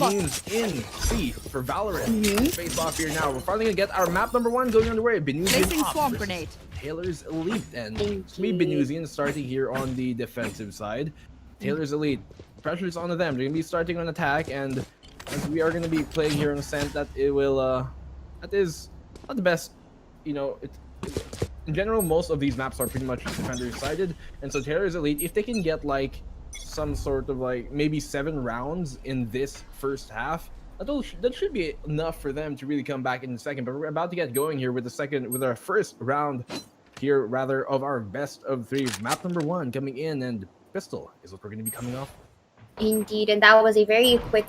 teams in C for Valorant. Face off here now. We're finally gonna get our map number 1 going underway. Binusian Taylor's Elite, and me Binusian starting here on the defensive side. Taylor's Elite, pressure's on them. They're gonna be starting on attack, and as we are gonna be playing here on a scent that it will that is not the best, you know. In general, most of these maps are pretty much defender sided, and so Taylor's Elite, if they can get like some sort of like maybe 7 rounds in this first half, that should be enough for them to really come back in the second. But we're about to get going here with our first round here, rather, of our best of 3 map number 1 coming in, and Pistol is what we're going to be coming off. Indeed, and that was a very quick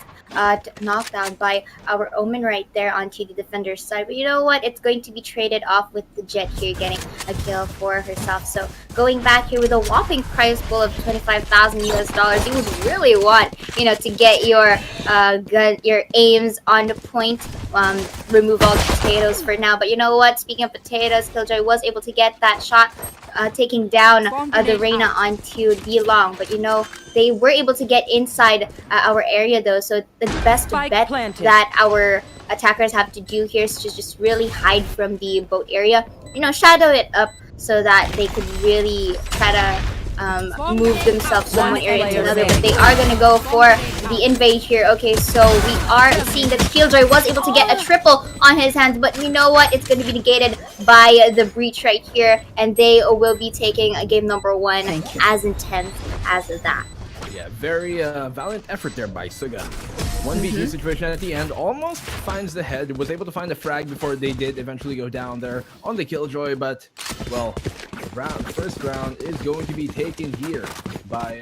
knockdown by our Omen right there onto the defender's side. But you know what? It's going to be traded off with the Jet here getting a kill for herself. So going back here with a whopping prize pool of $25,000 US. You would really want, you know, to get your your aims on the point. Remove all the potatoes for now. But you know what? Speaking of potatoes, Killjoy was able to get that shot, taking down the Reyna onto the long. But you know, they were able to get inside our area though, so the best bet that our attackers have to do here is to just really hide from the boat area, you know, shadow it up so that they could really try to move themselves from one area to another. But they are going to go for the invade here. Okay, so we are seeing that Killjoy was able to get a triple on his hands, but you know what? It's going to be negated by the breach right here, and they will be taking game number 1 as intense as that. Yeah, very valiant effort there by Suga. 1v2 situation at the end, almost finds the head, was able to find the frag before they did eventually go down there on the Killjoy, but, well, the first round is going to be taken here by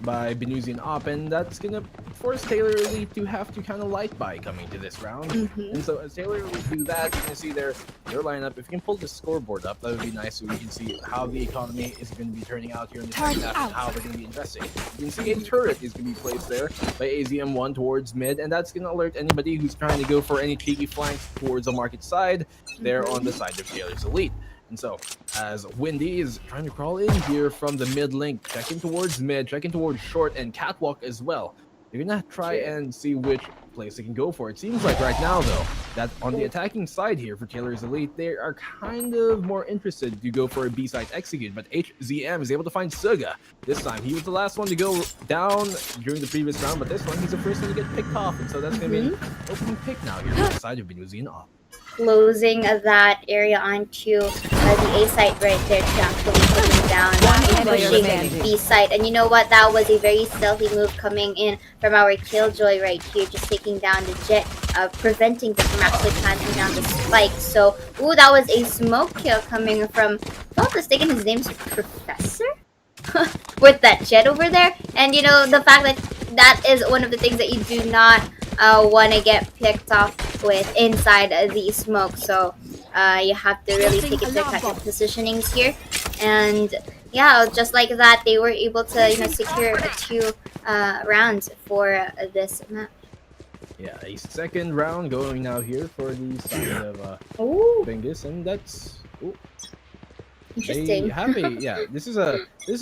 Binusian Op, and that's gonna force Taylor Elite to have to kind of light by coming to this round. And so as Taylor Elite do that, you can see their lineup. If you can pull the scoreboard up, that would be nice, so we can see how the economy is going to be turning out here in the second half and how they're going to be investing. You can see a turret is going to be placed there by AZM1 towards mid, and that's going to alert anybody who's trying to go for any cheeky flanks towards the market side there on the side of Taylor's Elite. And so, as Windy is trying to crawl in here from the mid link, checking towards mid, checking towards short, and catwalk as well. They're gonna try and see which place they can go for. It seems like right now, though, that on the attacking side here for Taylor's Elite, they are kind of more interested to go for a B-side execute, but HZM is able to find Suga. This time, he was the last one to go down during the previous round, but this one, he's the first one to get picked off, and so that's gonna be an open pick now here on the side of Binusian Op. Closing that area onto the A site right there to actually put him down, pushing B site. And you know what? That was a very stealthy move coming in from our Killjoy right here, just taking down the Jet, preventing them from actually planting down the spike. So, ooh, that was a smoke kill coming from, if I'm not mistaken, his name's Professor? With that Jet over there. And you know, the fact that that is one of the things that you do not want to get picked off with inside the smoke, so you have to really take into account your positionings here. And yeah, just like that, they were able to, you know, secure 2 rounds for this map. Yeah, a second round going now here for the side of Bingus, and that's interesting. They have this is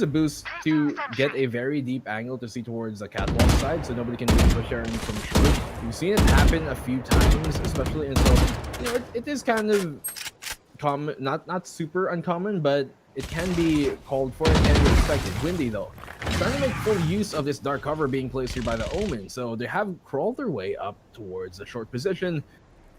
a boost to get a very deep angle to see towards the catwalk side, so nobody can really push Aaron from short. We've seen it happen a few times, especially, and so you know it is kind of common, not super uncommon, but it can be called for and can be expected. Windy though, trying to make full use of this dark cover being placed here by the Omen, so they have crawled their way up towards the short position,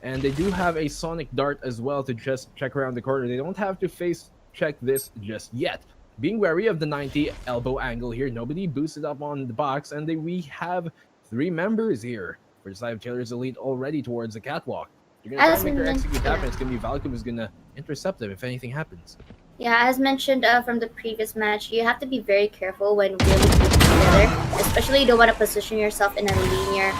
and they do have a sonic dart as well to just check around the corner. They don't have to face check this just yet. Being wary of the 90 elbow angle here, nobody boosted up on the box, and we have 3 members here for the side of Taylor's Elite already towards the catwalk. You're gonna try and make her execute happen. It's gonna be Valkyrie who's gonna intercept them if anything happens. Yeah, as mentioned from the previous match, you have to be very careful when really putting together, especially you don't want to position yourself in a linear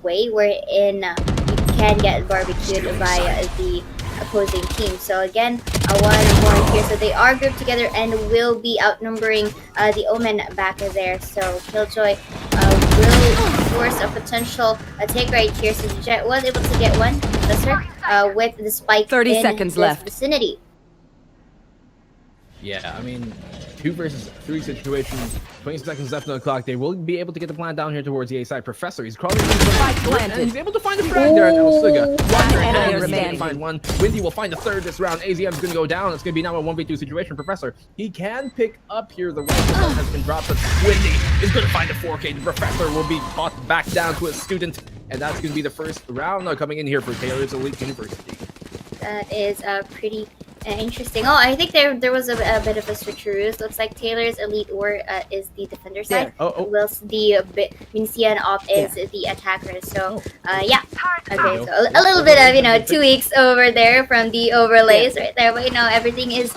way wherein you can get barbecued by the opposing team. So again, one more here. So they are grouped together and will be outnumbering the Omen back there. So Killjoy will force a potential take right here. So the Jet was able to get one, with the spike 30 seconds left. Vicinity. Yeah, I mean, 2 versus 3 situation. 20 seconds left on the clock. They will be able to get the plant down here towards the A side. Professor, he's crawling in, and he's able to find a frag there. And Elsuga, one to find one. Windy will find the third this round. AZM's going to go down. It's going to be now a 1v2 situation. Professor, he can pick up here. The rifle that has been dropped, but Windy is going to find a 4K. The Professor will be caught back down to a student, and that's going to be the first round coming in here for Tylor's Elite University. That is pretty interesting. Oh, I think there was a bit of a switcheroo. Looks like Tylor's Elite is the defender side, whilst the Binusian op is the attacker. So, yeah. Okay, so a little bit of, tweaks over there from the overlays right there. But, everything is,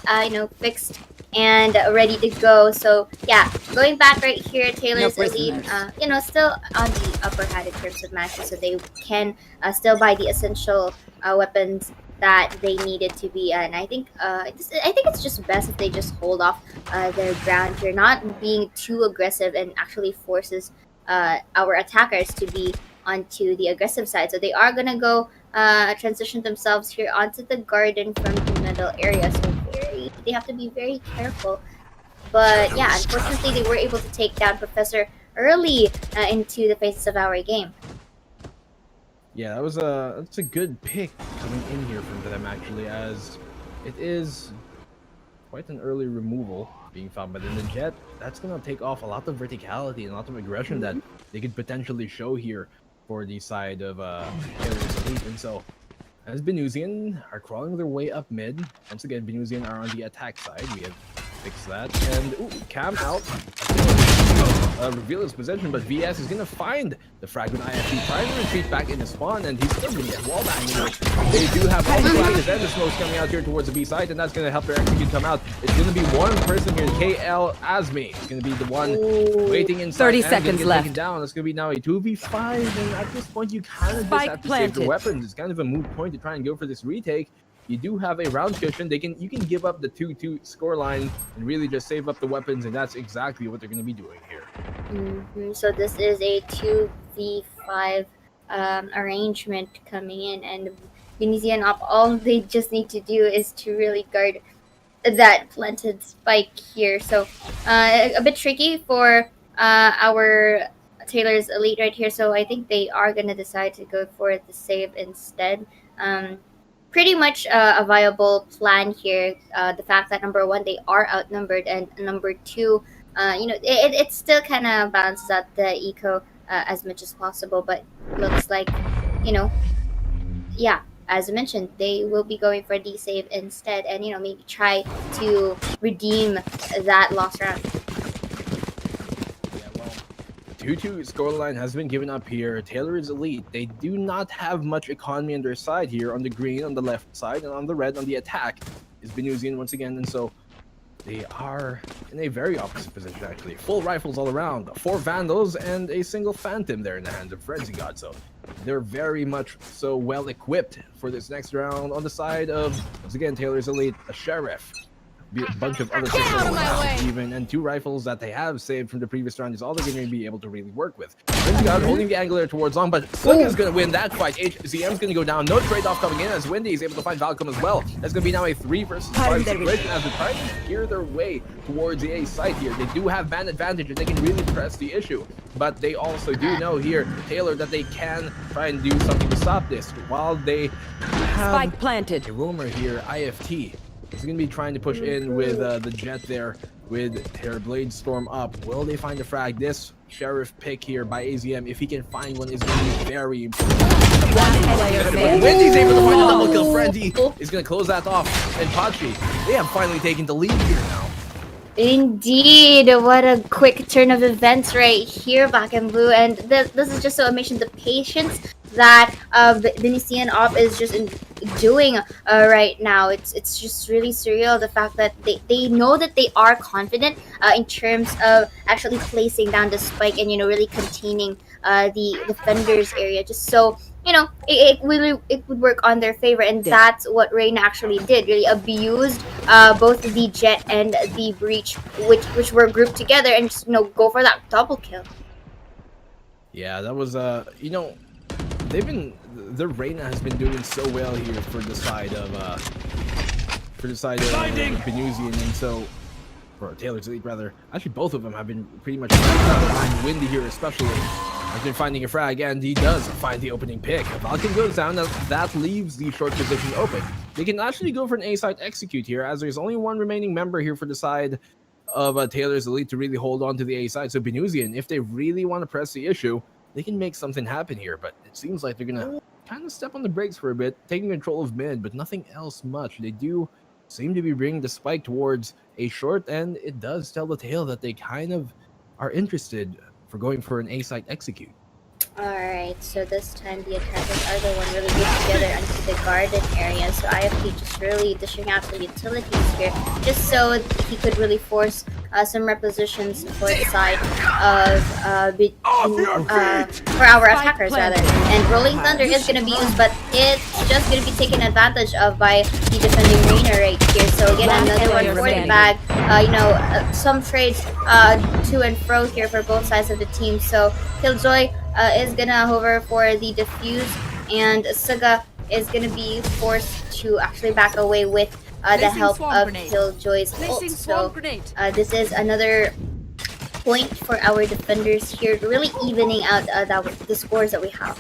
fixed and ready to go. So, yeah, going back right here, Tylor's Elite, still on the upper hand in terms of matches. So they can still buy the essential weapons that they needed to be, and I think it's just best if they just hold off their ground here, not being too aggressive, and actually forces our attackers to be onto the aggressive side. So they are gonna go transition themselves here onto the garden from the middle area. So they have to be very careful. But yeah, unfortunately, they were able to take down Professor early into the phases of our game. Yeah, that's a good pick coming in here from them, actually, as it is quite an early removal being found. But then the Jet, that's going to take off a lot of verticality and a lot of aggression that they could potentially show here for the side of Tylor's Elite. And so, as Binusian are crawling their way up mid, once again, Binusian are on the attack side. We have fixed that. And, Cam out. Reveal his position, but VS is going to find the fragment IFT, trying to retreat back into spawn, and he's still going to get wall banging. They do have all the flags and the smokes coming out here towards the B side, and that's going to help their execute come out. It's going to be one person here, KL Azmi. It's going to be the one waiting inside. 30 seconds left. Down. It's going to be now a 2v5, and at this point, you kind of just have to save your weapons. It's kind of a moot point to try and go for this retake. You do have a round cushion. You can give up the 2-2 scoreline and really just save up the weapons, and that's exactly what they're going to be doing here. So this is a 2v5 arrangement coming in, and Binusian op, all they just need to do is to really guard that planted spike here. So a bit tricky for our Tylor's Elite right here. So I think they are going to decide to go for the save instead. Pretty much a viable plan here. The fact that number one, they are outnumbered, and number two, it still kind of balances out the eco as much as possible. But looks like, yeah, as I mentioned, they will be going for the save instead, and maybe try to redeem that lost round. 2-2 scoreline has been given up here. Tylor's Elite, they do not have much economy on their side here. On the green, on the left side, and on the red, on the attack, is Binusian once again. And so they are in a very opposite position, actually. Full rifles all around, 4 Vandals, and a single Phantom there in the hands of Frenzy God. So they're very much so well equipped for this next round. On the side of, once again, Tylor's Elite, a Sheriff, a bunch of other systems even, and 2 rifles that they have saved from the previous round is all they're going to be able to really work with. Windy God holding the angle there towards long, but Slick is going to win that fight. HCM's going to go down. No trade-off coming in as Windy is able to find Valcom as well. That's going to be now a 3 versus 5 situation as they try to steer their way towards the A site here. They do have man advantage and they can really press the issue, but they also do know here, Tylor, that they can try and do something to stop this. While they have Spike planted. a rumor here, IFT is going to be trying to push in with the Jet there with their Blade Storm up. Will they find a frag? This Sheriff pick here by AZM, if he can find one, is going to be very important. Wendy's able to find a double kill. Frenzy is going to close that off. And Pachi, they have finally taken the lead here now. Indeed, what a quick turn of events right here, Black and Blue. And this is just so amazing, the patience that Binusian op is just doing right now. It's just really surreal, the fact that they know that they are confident in terms of actually placing down the spike and really containing the defenders area, just so it would work on their favor. And that's what Reina actually did, really abused both the Jet and the Breach, which were grouped together, and just go for that double kill. Yeah, that was the Reina has been doing so well here for the side of Binusian, and so for Taylor's Elite rather. Actually, both of them have been pretty much behind Windy here, especially. Has been finding a frag, and he does find the opening pick. Falcon goes down, that leaves the short position open. They can actually go for an A-side execute here, as there's only one remaining member here for the side of Taylor's Elite to really hold on to the A-side. So Binusian, if they really want to press the issue, they can make something happen here, but it seems like they're gonna kind of step on the brakes for a bit, taking control of mid, but nothing else much. They do seem to be bringing the spike towards a short, and it does tell the tale that they kind of are interested for going for an A-side execute. Alright, so this time the attackers are the one really good together into the garden area, so IFP just really dishing out some utilities here, just so he could really force some repositions for the side of for our attackers rather. And Rolling Thunder is going to be used, but it's just going to be taken advantage of by the defending Reina right here. So again, another one for the bag. Some trades to and fro here for both sides of the team. So Killjoy is gonna hover for the defuse, and Suga is gonna be forced to actually back away with the help of Killjoy's ult. So this is another point for our defenders here, really evening out the scores that we have.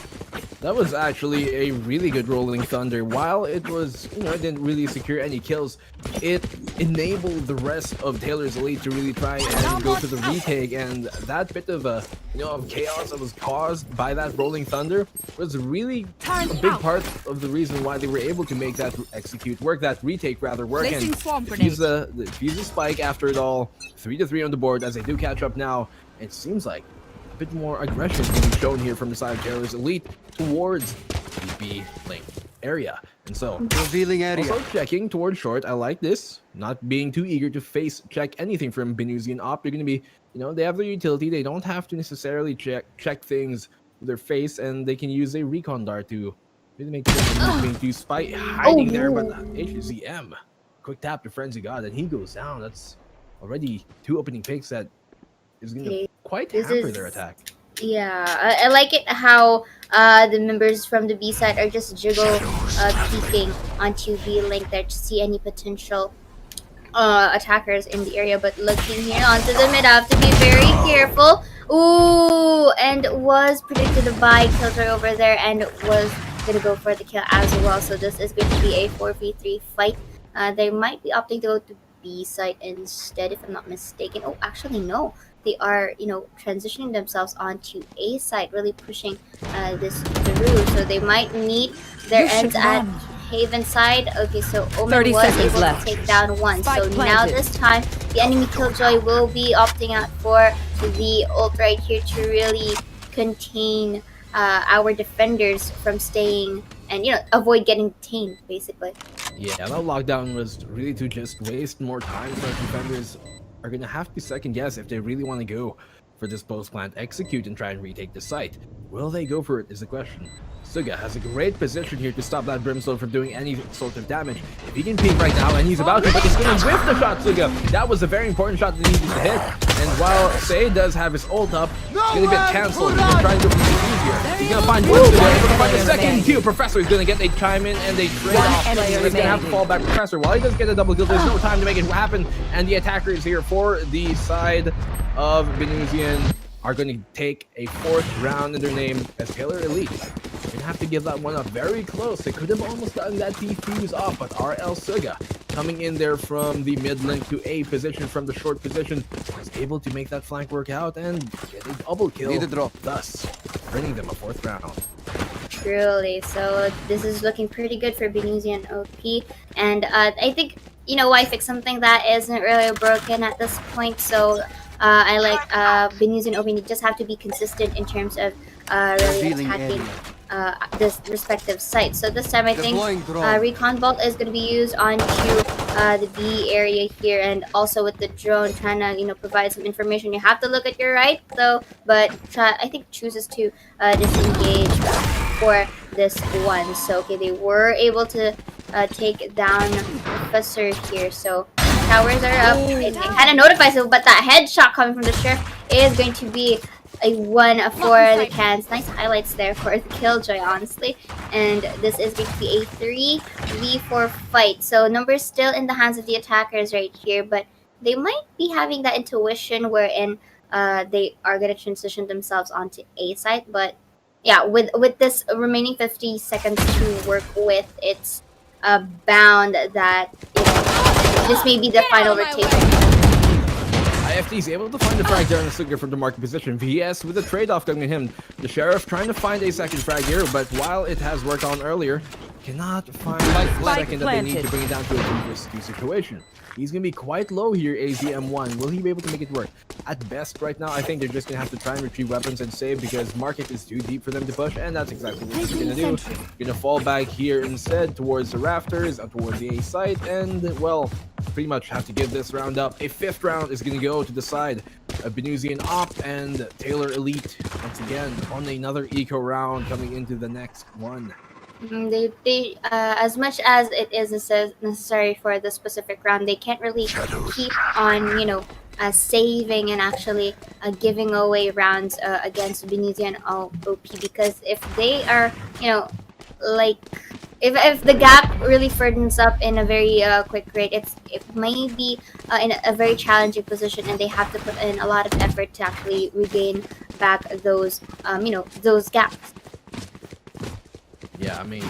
That was actually a really good Rolling Thunder. While it was, it didn't really secure any kills, it enabled the rest of Taylor's Elite to really try and go for the retake, and that bit of of chaos that was caused by that Rolling Thunder was really a big part of the reason why they were able to make that execute work, that retake rather work, and defuse the spike after it all. 3-3 on the board as they do catch up now. It seems like a bit more aggression can be shown here from the side of Taylor's Elite towards the B lane area. And so, revealing area. Also checking towards short. I like this. Not being too eager to face check anything from Binusian op. They're going to be, they have their utility. They don't have to necessarily check things with their face, and they can use a recon dart to really make sure they're moving to spite hiding there. But HZM, quick tap to Frenzy God, and he goes down. That's already 2 opening picks that is going to quite hamper their attack. Yeah, I like it how the members from the B side are just peeking onto the link there to see any potential attackers in the area. But looking here onto the mid, I have to be very careful. Ooh, and was predicted by Killjoy over there and was gonna go for the kill as well. So this is going to be a 4v3 fight. They might be opting to go to B side instead, if I'm not mistaken. Oh, actually no. They are, transitioning themselves onto A side, really pushing this through. So they might meet their ends at Haven side. Okay, so Omen was able to take down one. So now this time, the enemy Killjoy will be opting out for the ult right here to really contain our defenders from staying and, avoid getting detained, basically. Yeah, that lockdown was really to just waste more time for defenders. Are going to have to second guess if they really want to go for this post-plant execute and try and retake the site. Will they go for it is the question. Suga has a great position here to stop that Brimstone from doing any sort of damage. If he can peek right now, and he's about to, but he's going to whiff the shot, Suga. That was a very important shot that he needed to hit. And while Say does have his ult up, it's going to get cancelled. He's going to try and go for the easier. He's going to find one Suga, able to find the second kill. Professor is going to get a chime in and they trade off. He's going to have to fall back. Professor, while he does get a double kill, there's no time to make it happen. And the attacker is here for the side of Binusian. Are going to take a 4th round in their name as Taylor Elite. They're going to have to give that one up very close. They could have almost gotten that defuse off, but RL Suga coming in there from the mid lane to A position from the short position was able to make that flank work out and get a double kill, thus bringing them a 4th round. Truly, so this is looking pretty good for Binusian OP, and I think, why fix something that isn't really broken at this point, so I like Binusian OP. You just have to be consistent in terms of really attacking this respective site. So this time I think Recon Bolt is going to be used onto the B area here, and also with the drone trying to provide some information. You have to look at your right though, but I think chooses to disengage for this one. So okay, they were able to take down Professor here. So towers are up. It kind of notifies it, but that headshot coming from the sheriff is going to be a 1 for the cans. Nice highlights there for the Killjoy, honestly. And this is going to be a 3v4 fight. So numbers still in the hands of the attackers right here, but they might be having that intuition wherein they are gonna transition themselves onto A side, but yeah, with this remaining 50 seconds to work with, it's bound that this may be the final rotation. IFT is able to find the frag there on the sticker from the market position. VS with a trade-off coming to him. The Sheriff trying to find a second frag here, but while it has worked on earlier, cannot find the second that they need to bring it down to a 2v2 situation. He's going to be quite low here, AZM1. Will he be able to make it work? At best, right now, I think they're just going to have to try and retrieve weapons and save because market is too deep for them to push, and that's exactly what he's going to do. Going to fall back here instead towards the rafters, towards the A site, and, well, pretty much have to give this round up. A fifth round is going to go to the side of Binusian Op and Tylor Elite once again on another eco round coming into the next one. They as much as it is necessary for the specific round, they can't really keep on saving and actually giving away rounds against Binusian OP, because if they are like if the gap really furdens up in a very quick rate, it may be in a very challenging position, and they have to put in a lot of effort to actually regain back those those gaps. Yeah, I mean,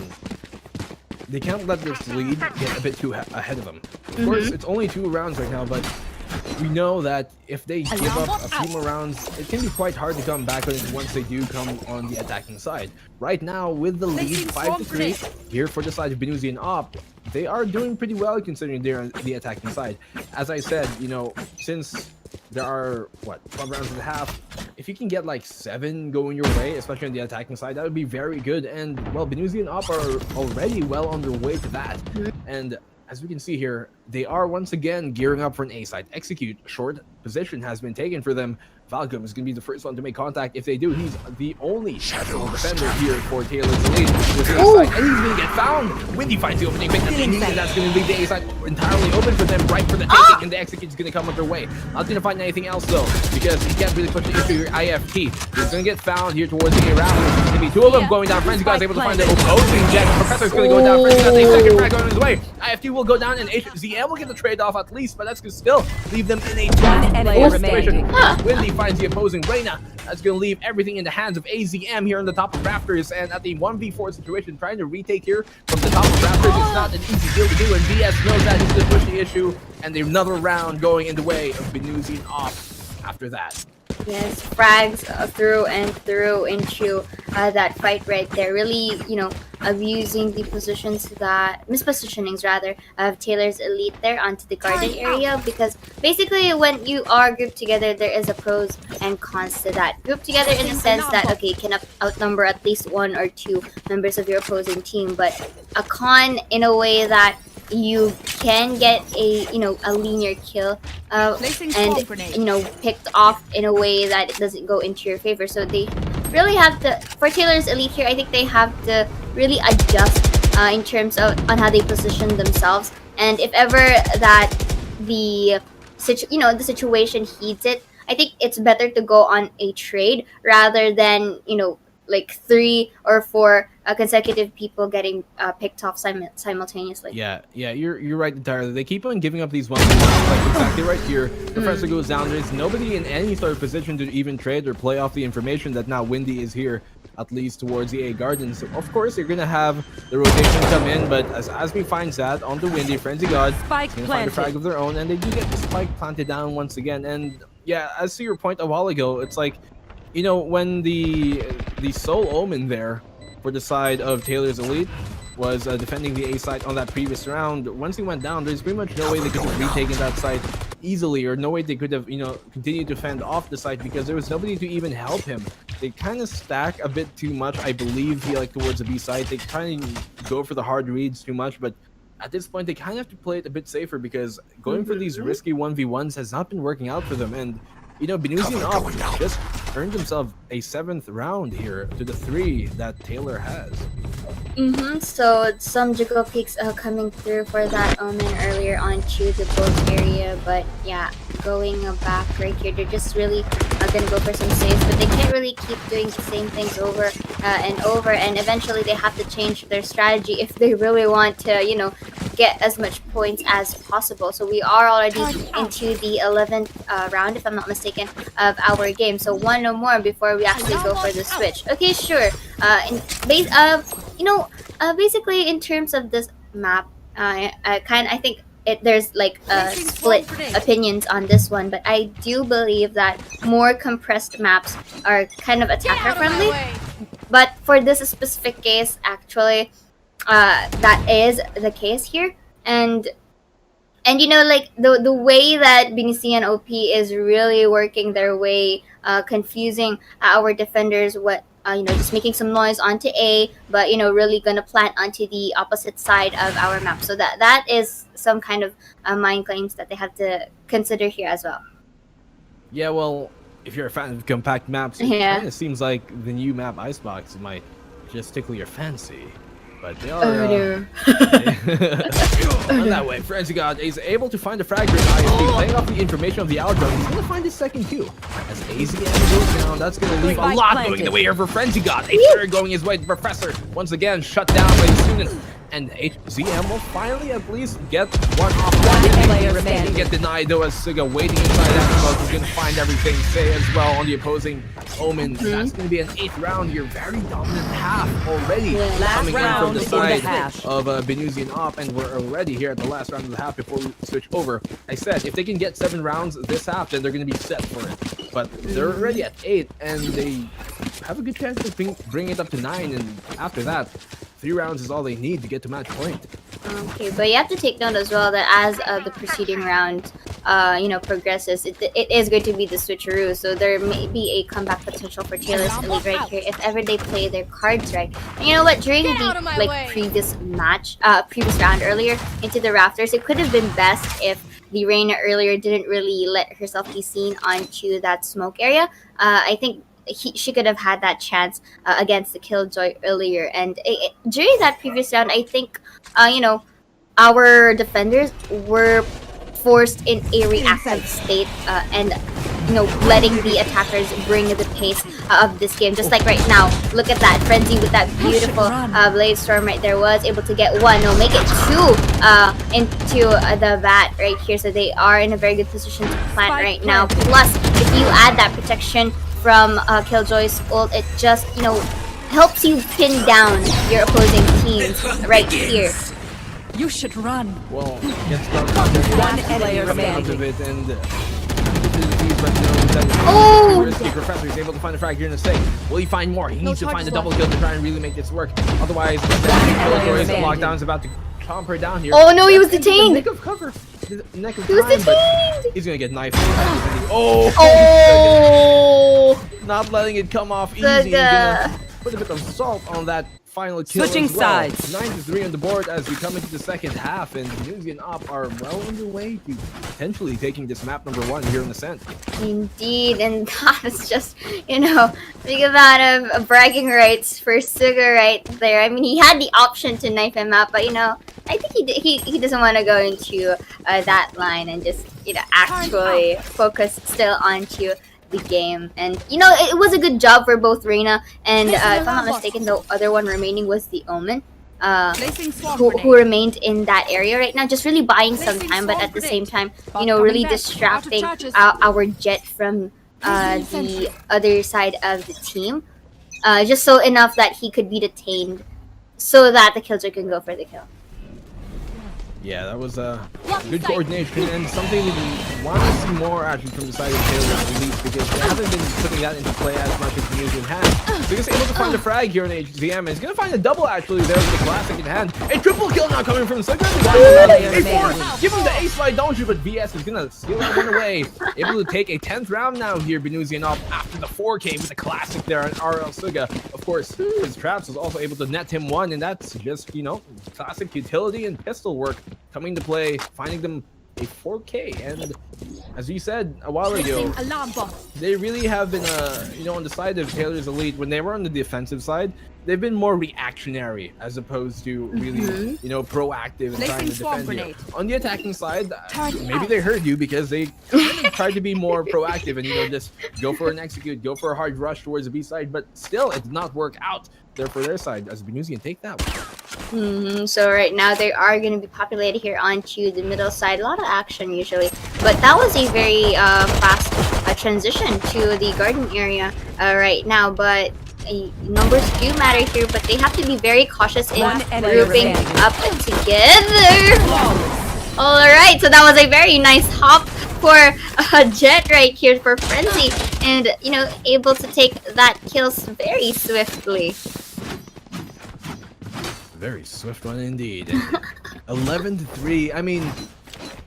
they can't let this lead get a bit too ahead of them. Of course, it's only 2 rounds right now, but we know that if they give up a few more rounds, it can be quite hard to come back on it once they do come on the attacking side. Right now, with the lead 5-3 here for the side of Binusian Op, they are doing pretty well considering they're on the attacking side. As I said, since there are 12 rounds and a half, if you can get like 7 going your way, especially on the attacking side, that would be very good. And well, Binusian Op are already well on their way to that. And as we can see here, they are once again gearing up for an A side execute. Short position has been taken for them. Valgum is going to be the first one to make contact. If they do, he's the only natural defender here for Taylor's Elite. And he's going to get found. Windy finds the opening pick that they need, and that's going to leave the A side entirely open for them, right for the taking, and the execute is going to come on their way. Not going to find anything else though, because he can't really push the issue here. IFT is going to get found here towards the A round. There's going to be 2 of them going down. Frenzy God's able to find the opposing jet. Professor's going to go down. Frenzy got a second frag on his way. IFT will go down, and HZM will get the trade off at least, but that's going to still leave them in a tough situation. Windy finds the opposing Reina. That's going to leave everything in the hands of AZM here on the top of rafters, and at the 1v4 situation, trying to retake here from the top of rafters is not an easy deal to do, and BS knows that he's going to push the issue, and another round going in the way of Binusian Off after that. Yes, frags through and through into that fight right there. Really, abusing the mispositionings rather, of Taylor's Elite there onto the garden area, because basically when you are grouped together, there is a pros and cons to that. Grouped together in the sense that, okay, you can outnumber at least 1 or 2 members of your opposing team, but a con in a way that you can get a linear kill and picked off in a way that it doesn't go into your favor. So they really have to, for Taylor's Elite here, I think they have to really adjust in terms of on how they position themselves, and if ever that the situation heeds it, I think it's better to go on a trade rather than like 3 or 4 consecutive people getting picked off simultaneously. Yeah, you're right entirely. They keep on giving up these ones, like exactly right here. Professor goes down. There's nobody in any sort of position to even trade or play off the information that now Windy is here, at least towards the A garden. So of course you're gonna have the rotation come in, but as we find that on the Windy, Frenzy God is gonna find a frag of their own, and they do get the spike planted down once again. And yeah, as to your point a while ago, it's like, when the sole omen there for the side of Taylor's Elite was defending the A site on that previous round, once he went down, there's pretty much no way they could have retaken that site easily, or no way they could have continued to fend off the site, because there was nobody to even help him. They kind of stack a bit too much, I believe, towards the B site. They kind of go for the hard reads too much, but at this point they kind of have to play it a bit safer, because going for these risky 1v1s has not been working out for them. And Binusian Op just earned himself a 7th round here to the 3 that Tylor has. So some jiggle peaks coming through for that omen earlier onto the boat area, but yeah, going back right here, they're just really gonna go for some saves, but they can't really keep doing the same things over and over, and eventually they have to change their strategy if they really want to get as much points as possible. So we are already into the 11th round, if I'm not mistaken, of our game. So one no more before we actually go for the switch. Okay, sure. Basically in terms of this map, I think there's like split opinions on this one, but I do believe that more compressed maps are kind of attacker friendly. But for this specific case, actually, that is the case here, and like the way that Binusian OP is really working their way, confusing our defenders. Just making some noise onto A, but really gonna plant onto the opposite side of our map. So that is some kind of mind claims that they have to consider here as well. Yeah, well, if you're a fan of compact maps, it kind of seems like the new map Icebox might just tickle your fancy. But they are on that way. Frenzy God is able to find the fragment ISP, playing off the information of the outro. He's gonna find his second kill. As AZ goes down, that's gonna leave a lot going the way here for Frenzy God. A third going his way. The Professor once again shut down by the student. And HZM will finally at least get one off. He get denied though, as Suga waiting inside that smoke. He's gonna find everything. Say as well on the opposing Omen. That's gonna be an 8th round here. Very dominant half already coming in from the side of Binusian Op, and we're already here at the last round of the half before we switch over. I said if they can get 7 rounds this half, then they're gonna be set for it. But they're already at 8, and they have a good chance to bring it up to 9, and after that 3 rounds is all they need to get to match point. Okay, but you have to take note as well that as the preceding round, progresses, it is going to be the switcheroo. So there may be a comeback potential for Tylor's Elite right here if ever they play their cards right. And you know what? During the previous round earlier into the rafters, it could have been best if the Reina earlier didn't really let herself be seen onto that smoke area. I think she could have had that chance against the Killjoy earlier, and during that previous round, I think our defenders were forced in a reactive state, and letting the attackers bring the pace of this game. Just like right now, look at that Frenzy with that beautiful Blade Storm right there, was able to get 1, make it 2 into the bat right here. So they are in a very good position to plant right now. Plus, if you add that protection from Killjoy's ult, it just helps you pin down your opposing teams right here. You should run. Well, gets stuck on there. One player out of it, and risky. Professor is able to find a frag here in the safe. Will he find more? He needs to find a double kill to try and really make this work. Otherwise, the lockdown is about to chomp her down here. Oh no, he was detained. Neck of cover. He was detained. He's gonna get knifed. Oh! Not letting it come off easy. He's gonna put a bit of salt on that final kill. Switching as well. sides. 9-3 on the board as we come into the second half, and Binusian Op are well on their way to potentially taking this map number 1 here in Ascent. Indeed, and that's just, big amount of bragging rights for Suga right there. I mean, he had the option to knife him out, but I think he doesn't want to go into that line and just actually focus still onto the game. And it was a good job for both Reina and if I'm not mistaken, the other one remaining was the Omen, who remained in that area right now, just really buying some time, but at the same time really distracting our Jet from the other side of the team, just so enough that he could be detained so that the Killjoy can go for the kill. Yeah, that was good coordination, and something we want to see more actually from the side of Tylor at least, because they haven't been putting that into play as much as Binusian has. So he's able to find a frag here in HZM, and he's going to find a double actually there with the classic in hand. A triple kill now coming from Suga. Give him the ace slide, don't you? But VS is going to steal that one away. Able to take a 10th round now here, Binusian Op, after the 4K with the classic there on RL Suga. Of course, his traps was also able to net him 1, and that's just, classic utility and pistol work coming to play, finding them a 4K, and as you said a while ago, Placing alarm bomb. they really have been, you know, on the side of Taylor's Elite, when they were on the defensive side, they've been more reactionary as opposed to really, you know, proactive and trying to defend you. On the attacking side, maybe they heard you because they kind of tried to be more proactive and, you know, just go for an execute, go for a hard rush towards the B side, but still it did not work out there for their side as Binusian take that one. So right now they are going to be populated here onto the middle side. A lot of action usually, but that was a very fast transition to the garden area right now. But numbers do matter here, but they have to be very cautious in grouping up together. All right, so that was a very nice hop for Jet right here for Frenzy, and you know, able to take that kill very swiftly. Very swift one indeed. 11-3. I mean,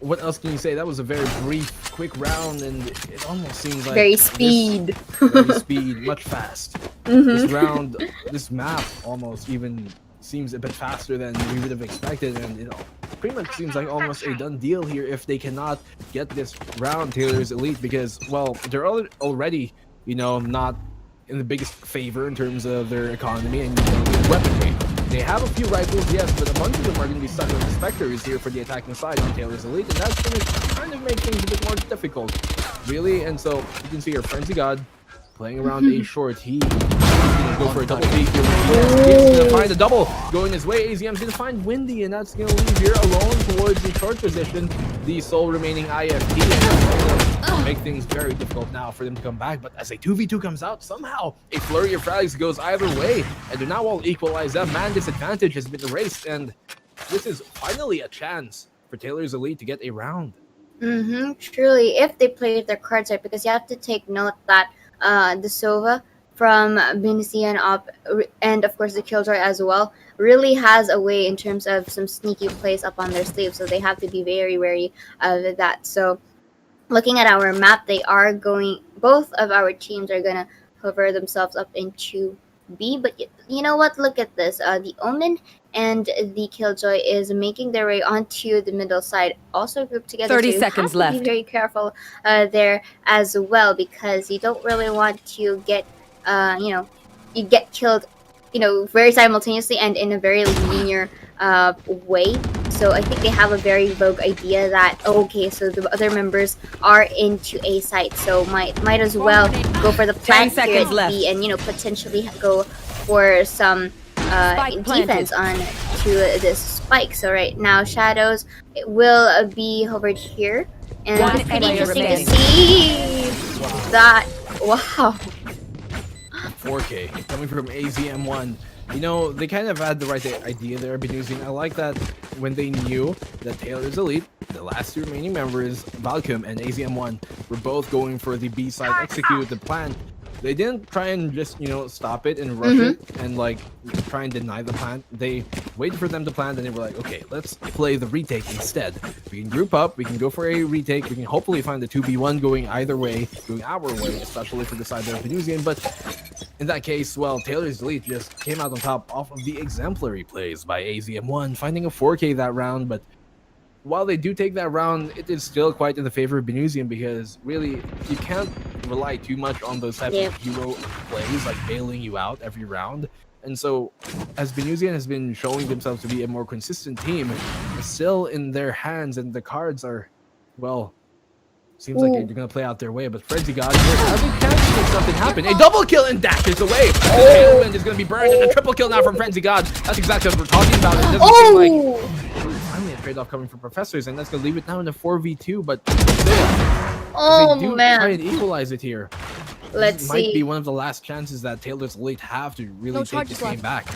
what else can you say? That was a very brief, quick round, and it almost seems like very speed. Very speed, much fast. This round, this map almost even seems a bit faster than we would have expected, and you know, pretty much seems like almost a done deal here if they cannot get this round, Taylor's Elite, because well, they're already, you know, not in the biggest favor in terms of their economy and, you know, weaponry. They have a few rifles, yes, but a bunch of them are going to be stuck with the Spectres here for the attacking side on Taylor's Elite, and that's going to kind of make things a bit more difficult, really. And so you can see here, Frenzy God playing around A short. He's going to go for a double peek here. He's going to find a double going his way. AZM's going to find Windy, and that's going to leave here alone towards the short position, the sole remaining IFT. Make things very difficult now for them to come back, but as a 2v2 comes out, somehow a flurry of frags goes either way, and they're now all equalized. That man disadvantage has been erased, and this is finally a chance for Taylor's Elite to get a round. Truly, if they play their cards right, because you have to take note that the Sova from Binusian up, and of course the Killjoy as well, really has a way in terms of some sneaky plays up on their sleeve, so they have to be very wary of that. So looking at our map, they are going, both of our teams are gonna hover themselves up into B, but you know what, look at this, the Omen and the Killjoy is making their way onto the middle side, also grouped together. 30 seconds left. Be very careful there as well, because you don't really want to get you know, you get killed, you know, very simultaneously and in a very linear way. So I think they have a very rogue idea that, okay, so the other members are into A site, so might as well go for the plant here at B and, you know, potentially go for some defense on to this spike. So right now, Shadows will be hovered here, and it's pretty interesting to see that. Wow. 4K coming from AZM1. You know, they kind of had the right idea there, Binusian. I like that when they knew that Taylor's Elite, the last two remaining members, Valcom and AZM1, were both going for the B side, execute the plan. They didn't try and just, you know, stop it and rush it and like try and deny the plant. They waited for them to plant, and they were like, okay, let's play the retake instead. We can group up, we can go for a retake, we can hopefully find the 2v1 going either way, going our way, especially for the side of Binusian. But in that case, well, Taylor's Elite just came out on top off of the exemplary plays by AZM1, finding a 4K that round. But while they do take that round, it is still quite in the favor of Binusian, because really you can't rely too much on those types of hero plays, like bailing you out every round. And so, as Binusian has been showing themselves to be a more consistent team, it's still in their hands, and the cards are, well, seems like they're gonna play out their way. But Frenzy God has a chance to make something happen. A double kill and dashes away. The Tailwind is gonna be burned, and a triple kill now from Frenzy God. That's exactly what we're talking about. It doesn't seem like finally a trade-off coming from Professors, and that's gonna leave it now in a 4v2. But still, they do try and equalize it here. Let's this see. Might be one of the last chances that Taylor's Elite have to really take this game back.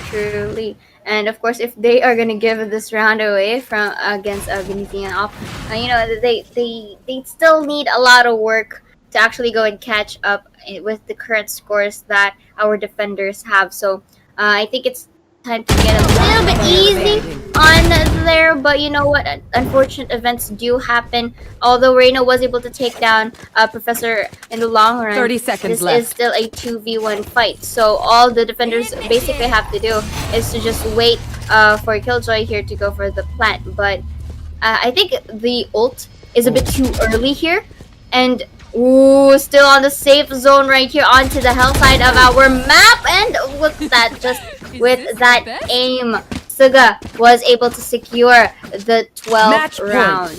Truly. And of course, if they are gonna give this round away from against Binusian off, you know, they still need a lot of work to actually go and catch up with the current scores that our defenders have. So I think it's time to get a little bit easy on there, but you know what, unfortunate events do happen. Although Reino was able to take down Professor in the long run, 30 seconds this left. is still a 2v1 fight, so all the defenders basically have to do is to just wait for Killjoy here to go for the plant. But I think the ult is a bit too early here. And ooh, still on the safe zone right here onto the hell side of our map. And look at that, just with that aim, Suga was able to secure the 12th round.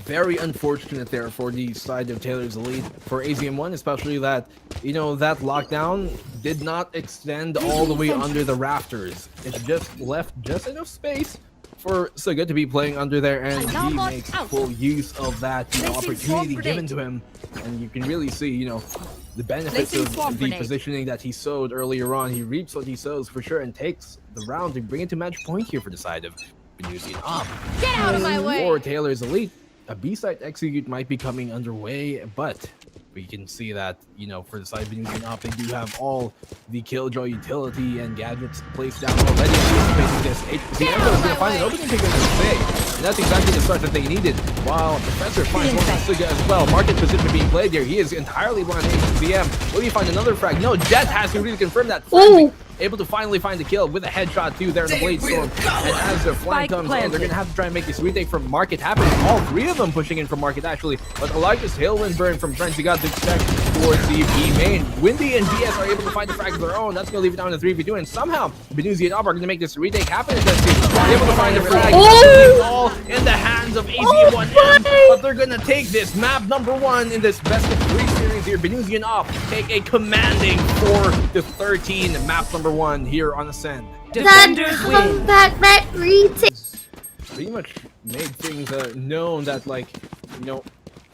Very unfortunate there for the side of Taylor's Elite for AZM1, especially that, you know, that lockdown did not extend all the way under the rafters. It just left just enough space for Suga to be playing under there, and he makes full use of that, you know, opportunity given to him. And you can really see, you know, the benefits of the positioning that he sowed earlier on. He reaps what he sows for sure and takes the round to bring it to match point here for the side of Binusian Op. Get out of my way! For Taylor's Elite, a B-site execute might be coming underway, but we can see that, you know, for the side of Binusian Op, they do have all the Killjoy utility and gadgets placed down already. Anticipating this, HCM is going to find an opening pick in the thing, and that's exactly the start that they needed. While Professor finds one from Suga as well. Market position being played here. He is entirely blind HCM. Will he find another frag? No, Jet has to really confirm that. Able to finally find the kill with a headshot too there in the Blade Storm. And as their flank comes in, they're going to have to try and make this retake from Market happen. All three of them pushing in from Market actually. But the largest tailwind burn from Frenzy got to check towards the B main. Windy and BS are able to find the frag of their own. That's going to leave it down to 3v2. And somehow Binusian Op are going to make this retake happen. Able to find the frag. All in the hands of AZ1M. But they're going to take this map number 1 in this best of 3 series here. Binusian Op take a commanding 4-13 map number 1 here on Ascend. That comeback, that retake. Pretty much made things known that, like, you know,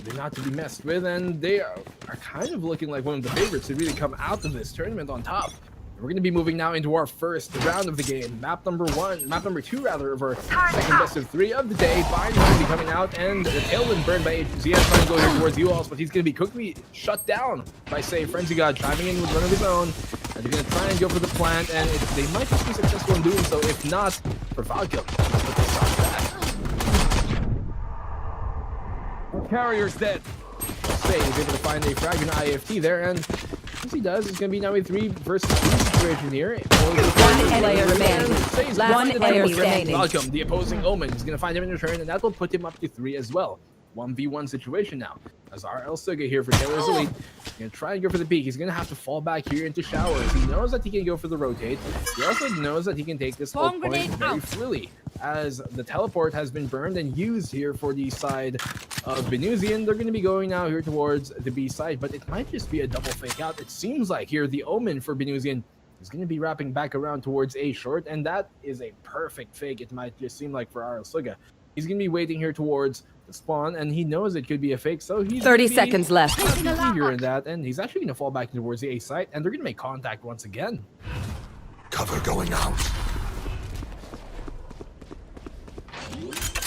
they're not to be messed with, and they are kind of looking like one of the favorites to really come out of this tournament on top. We're going to be moving now into our first round of the game. Map number 2 rather, of our second best of 3 of the day. Binus will be coming out, and the tailwind burned by HCM trying to go here towards you all, but he's going to be quickly shut down by, say, Frenzy God chiming in with one of his own. And they're going to try and go for the plant, and they might just be successful in doing so. If not, for Valkyrie. But they saw that. Carrier's dead. Say he's able to find a fragment IFT there, and as he does, it's going to be now a 3 versus 2 situation here. One player remaining. One player remaining. Welcome, the opposing Omen is going to find him in return, and that will put him up to 3 as well. 1v1 situation now. As RL Suga here for Taylor's Elite. He's going to try and go for the peak. He's going to have to fall back here into showers. He knows that he can go for the rotate. He also knows that he can take this whole point very freely, as the teleport has been burned and used here for the side of Binusian. They're going to be going now here towards the B side, but it might just be a double fake out. It seems like here the Omen for Binusian is going to be wrapping back around towards A short, and that is a perfect fake. It might just seem like for RL Suga. He's going to be waiting here towards the spawn, and he knows it could be a fake, so he's 30 seconds left. Eager in that, and he's actually going to fall back towards the A site, and they're going to make contact once again. Cover going out.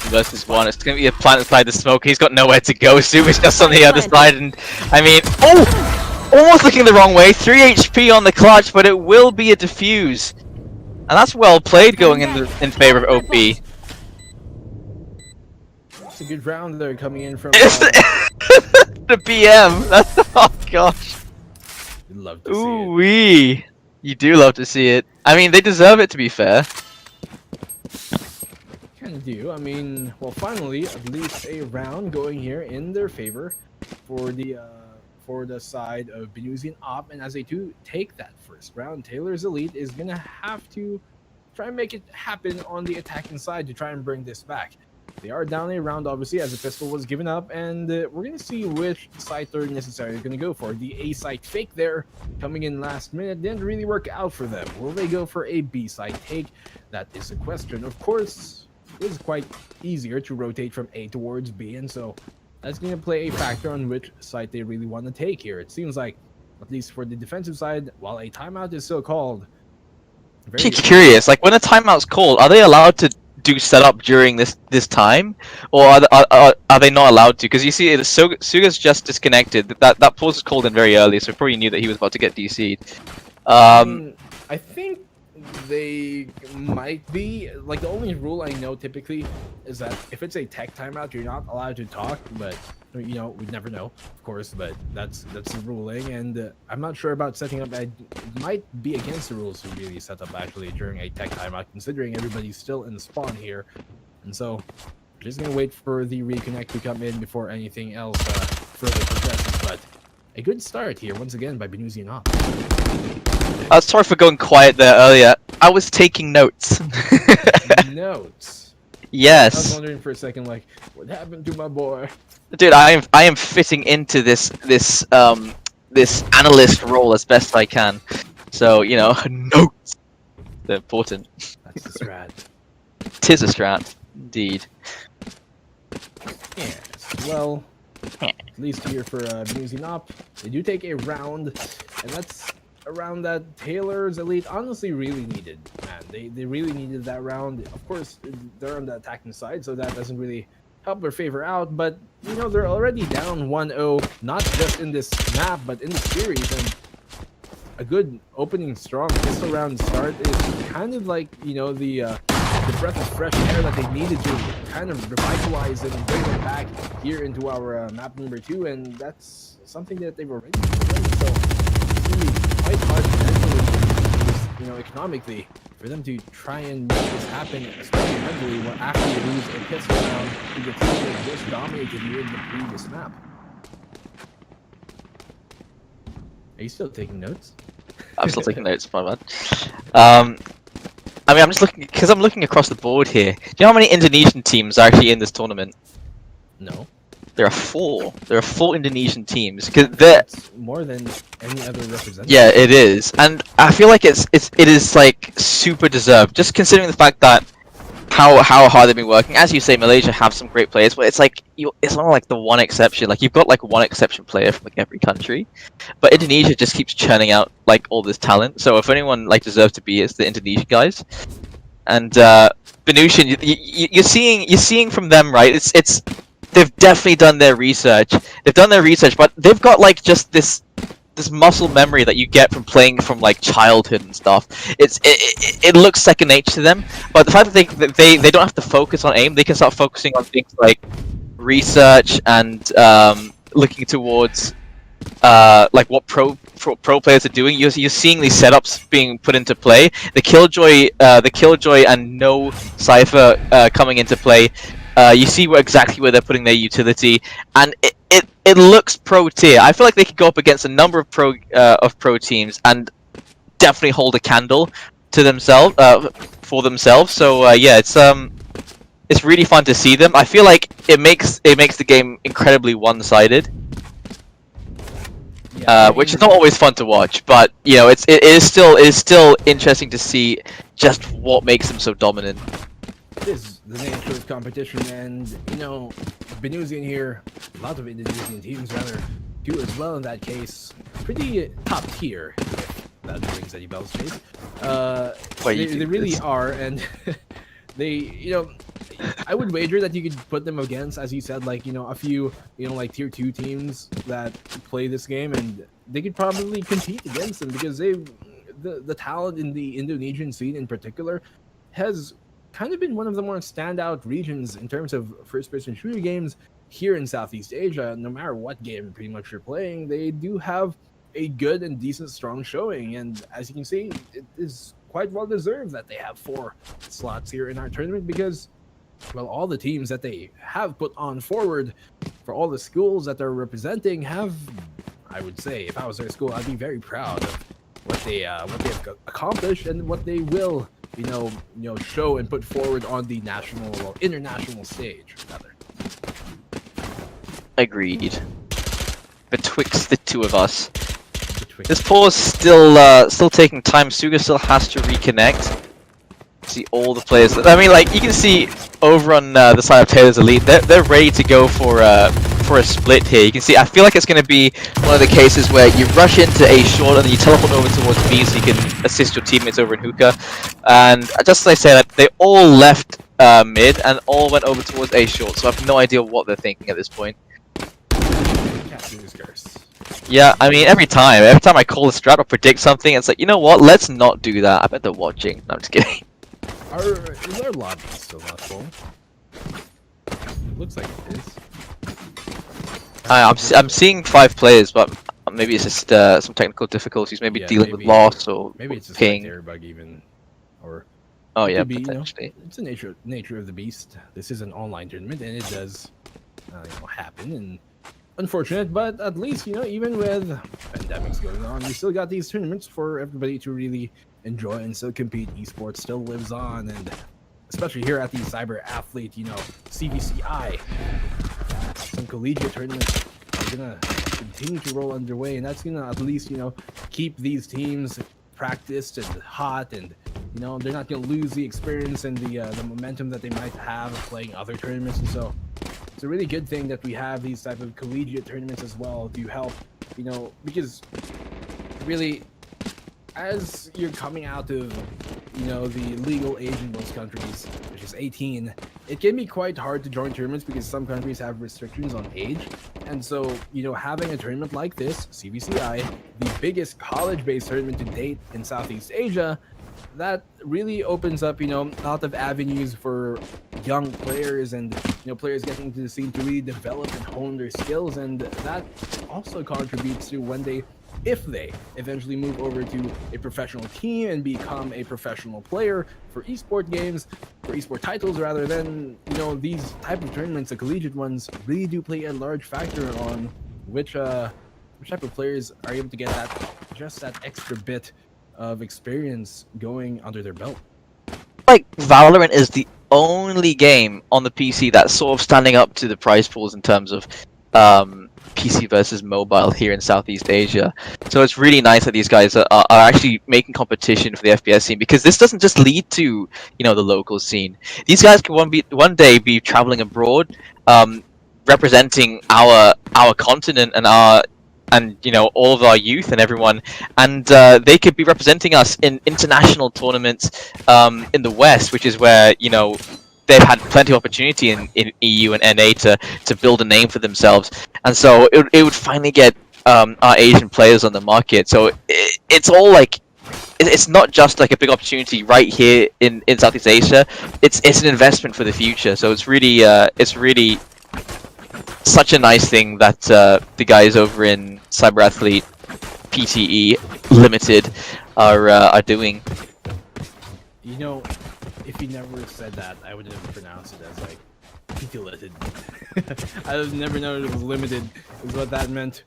Versus 1. It's going to be a plant inside the smoke. He's got nowhere to go. Suma's just on the other side, and I mean, almost looking the wrong way. 3 HP on the clutch, but it will be a defuse, and that's well played going in favor of OP. It's a good round there coming in from the BM. That's, oh gosh. You'd love to see Ooh wee. You do love to see it. I mean, they deserve it, to be fair. Kind of do. I mean, well, finally, at least a round going here in their favor for the side of Binusian Op, and as they do take that first round, Taylor's Elite is gonna have to try and make it happen on the attacking side to try and bring this back. They are down a round, obviously, as the pistol was given up, and we're going to see which site they're necessarily going to go for. The A site fake there, coming in last minute, didn't really work out for them. Will they go for a B site take? That is a question. Of course, it is quite easier to rotate from A towards B, and so that's going to play a factor on which site they really want to take here. It seems like, at least for the defensive side, while a timeout is still called... I'm curious, like, when a timeout's called, are they allowed to do setup during this time, or are they not allowed to? Because you see, Suga's just disconnected. That pause was called in very early, so probably knew that he was about to get DC'd. I think they might be, like, the only rule I know typically is that if it's a tech timeout, you're not allowed to talk, but you know, we'd never know, of course, but that's the ruling, and I'm not sure about setting up. It might be against the rules to really set up actually during a tech timeout, considering everybody's still in the spawn here, and so Just gonna wait for the reconnect to come in before anything else further progresses. But a good start here once again by Binusian up. Sorry for going quiet there earlier. I was taking notes. Notes. I was Yes, wondering for a second, like, what happened to my boy? dude. I am fitting into this analyst role as best I can. So you know, notes. They're important. That's the strat. Tis a strat, indeed. Yes. Well, at least here for Binusian up, they do take a round, and that's a round that Taylor's Elite honestly really needed. Man, they really needed that round. Of course, they're on the attacking side, so that doesn't really help their favor out. But you know, they're already down 1-0, not just in this map, but in the series. And a good opening strong pistol round start is kind of like, you know, the breath of fresh air that they needed to kind of revitalize it and bring them back here into our map number 2, and that's something that they've already done. So it's really quite hard mentally, you know, economically, for them to try and make this happen, especially mentally, after you lose a pistol round to the team that just dominated you in the previous map. Are you still taking notes? I'm still taking notes, my bad. I mean, I'm just looking because I'm looking across the board here. Do you know how many Indonesian teams are actually in this tournament? No. There are 4. There are 4 Indonesian teams. Cause they're That's more than any other representative. yeah, it is, and I feel like it is like super deserved, just considering the fact that how hard they've been working. As you say, Malaysia have some great players, but it's like it's not like the one exception. Like you've got like one exception player from like every country, but Indonesia just keeps churning out like all this talent. So if anyone like deserves to be, it's the Indonesian guys. And Binusian, you're seeing from them, right? It's they've definitely done their research. They've done their research, but they've got like just this muscle memory that you get from playing from like childhood and stuff. It looks second nature to them, but the fact that they don't have to focus on aim, they can start focusing on things like research and looking towards like what pro players are doing. You're seeing these setups being put into play. The Killjoy and no Cypher coming into play. You see exactly where they're putting their utility, and it looks pro tier. I feel like they could go up against a number of pro teams and definitely hold a candle to themselves for themselves. So yeah, it's really fun to see them. I feel like it makes the game incredibly one-sided, which is not always fun to watch. But you know, it is still interesting to see just what makes them so dominant. It is the nature of competition, and you know, Binusian here, a lot of Indonesian teams rather do as well in that case. Pretty top tier, if that rings any bells, Chase. They really are, and they, you know, I would wager that you could put them against, as you said, like, you know, a few, you know, like tier 2 teams that play this game, and they could probably compete against them because the talent in the Indonesian scene in particular has kind of been one of the more standout regions in terms of first-person shooter games here in Southeast Asia. No matter what game pretty much you're playing, they do have a good and decent strong showing, and as you can see, it is quite well deserved that they have 4 slots here in our tournament because, well, all the teams that they have put on forward for all the schools that they're representing have, I would say, if I was their school, I'd be very proud of what they've accomplished and what they will, you know, show and put forward on the national or international stage, rather. Agreed. Betwixt the two of us. This pause still taking time. Suga still has to reconnect. See all the players. I mean, like you can see over on the side of Taylor's Elite, they're ready to go for a split here. You can see. I feel like it's going to be one of the cases where you rush into A short and then you teleport over towards B so you can assist your teammates over in hookah. And just as I said, they all left mid and all went over towards A short. So I have no idea what they're thinking at this point. Yeah, I mean, every time I call a strat or predict something, it's like, you know what? Let's not do that. I bet they're watching. No, I'm just kidding. Is our lobby still not full? It looks like it is. I'm seeing 5 players, but maybe it's just some technical difficulties. Maybe dealing with loss or maybe it's just ping. like error bug even, or Oh It yeah, could be, potentially. it's the nature of the beast. This is an online tournament, and it does happen. And unfortunate, but at least even with pandemics going on, we still got these tournaments for everybody to really enjoy and still compete. Esports still lives on, and especially here at the Cyberathlete, CVCI, some collegiate tournaments are gonna continue to roll underway, and that's gonna at least keep these teams practiced and hot, and they're not gonna lose the experience and the momentum that they might have playing other tournaments. And so it's a really good thing that we have these type of collegiate tournaments as well to help, because really, as you're coming out of the legal age in most countries, which is 18, it can be quite hard to join tournaments because some countries have restrictions on age. And so having a tournament like this, CVCI, the biggest college-based tournament to date in Southeast Asia, that really opens up a lot of avenues for young players and players getting into the scene to really develop and hone their skills. And that also contributes to if they eventually move over to a professional team and become a professional player for esport games, for esport titles rather, then these type of tournaments, the collegiate ones, really do play a large factor on which type of players are able to get that extra bit of experience going under their belt. Like Valorant is the only game on the PC that's sort of standing up to the prize pools in terms of PC versus mobile here in Southeast Asia. So it's really nice that these guys are actually making competition for the FPS scene, because this doesn't just lead to the local scene. These guys can one day be traveling abroad, representing our continent and all of our youth and everyone, and they could be representing us in international tournaments in the West, which is where they've had plenty of opportunity in EU and NA to build a name for themselves, and so it would finally get our Asian players on the market. So it's all like, it's not just like a big opportunity right here in Southeast Asia. It's an investment for the future. So it's really such a nice thing that the guys over in Cyberathlete PTE Limited are doing. If you never said that, I would have pronounced it as like limited. I would never know it was limited is what that meant.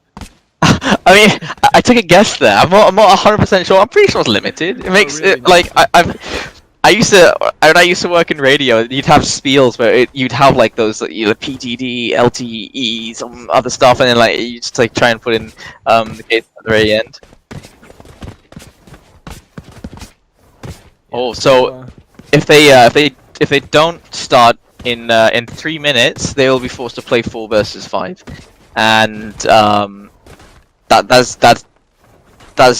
I mean, I took a guess there. I'm not 100% sure. I'm pretty sure it's limited. It makes really? it like I used to work in radio. You'd have spiels where you'd have like those PTD, LTE, some other stuff, and then like you just like try and put in the case at the very end. Oh, so if they don't start in 3 minutes, they will be forced to play 4 versus 5, and that's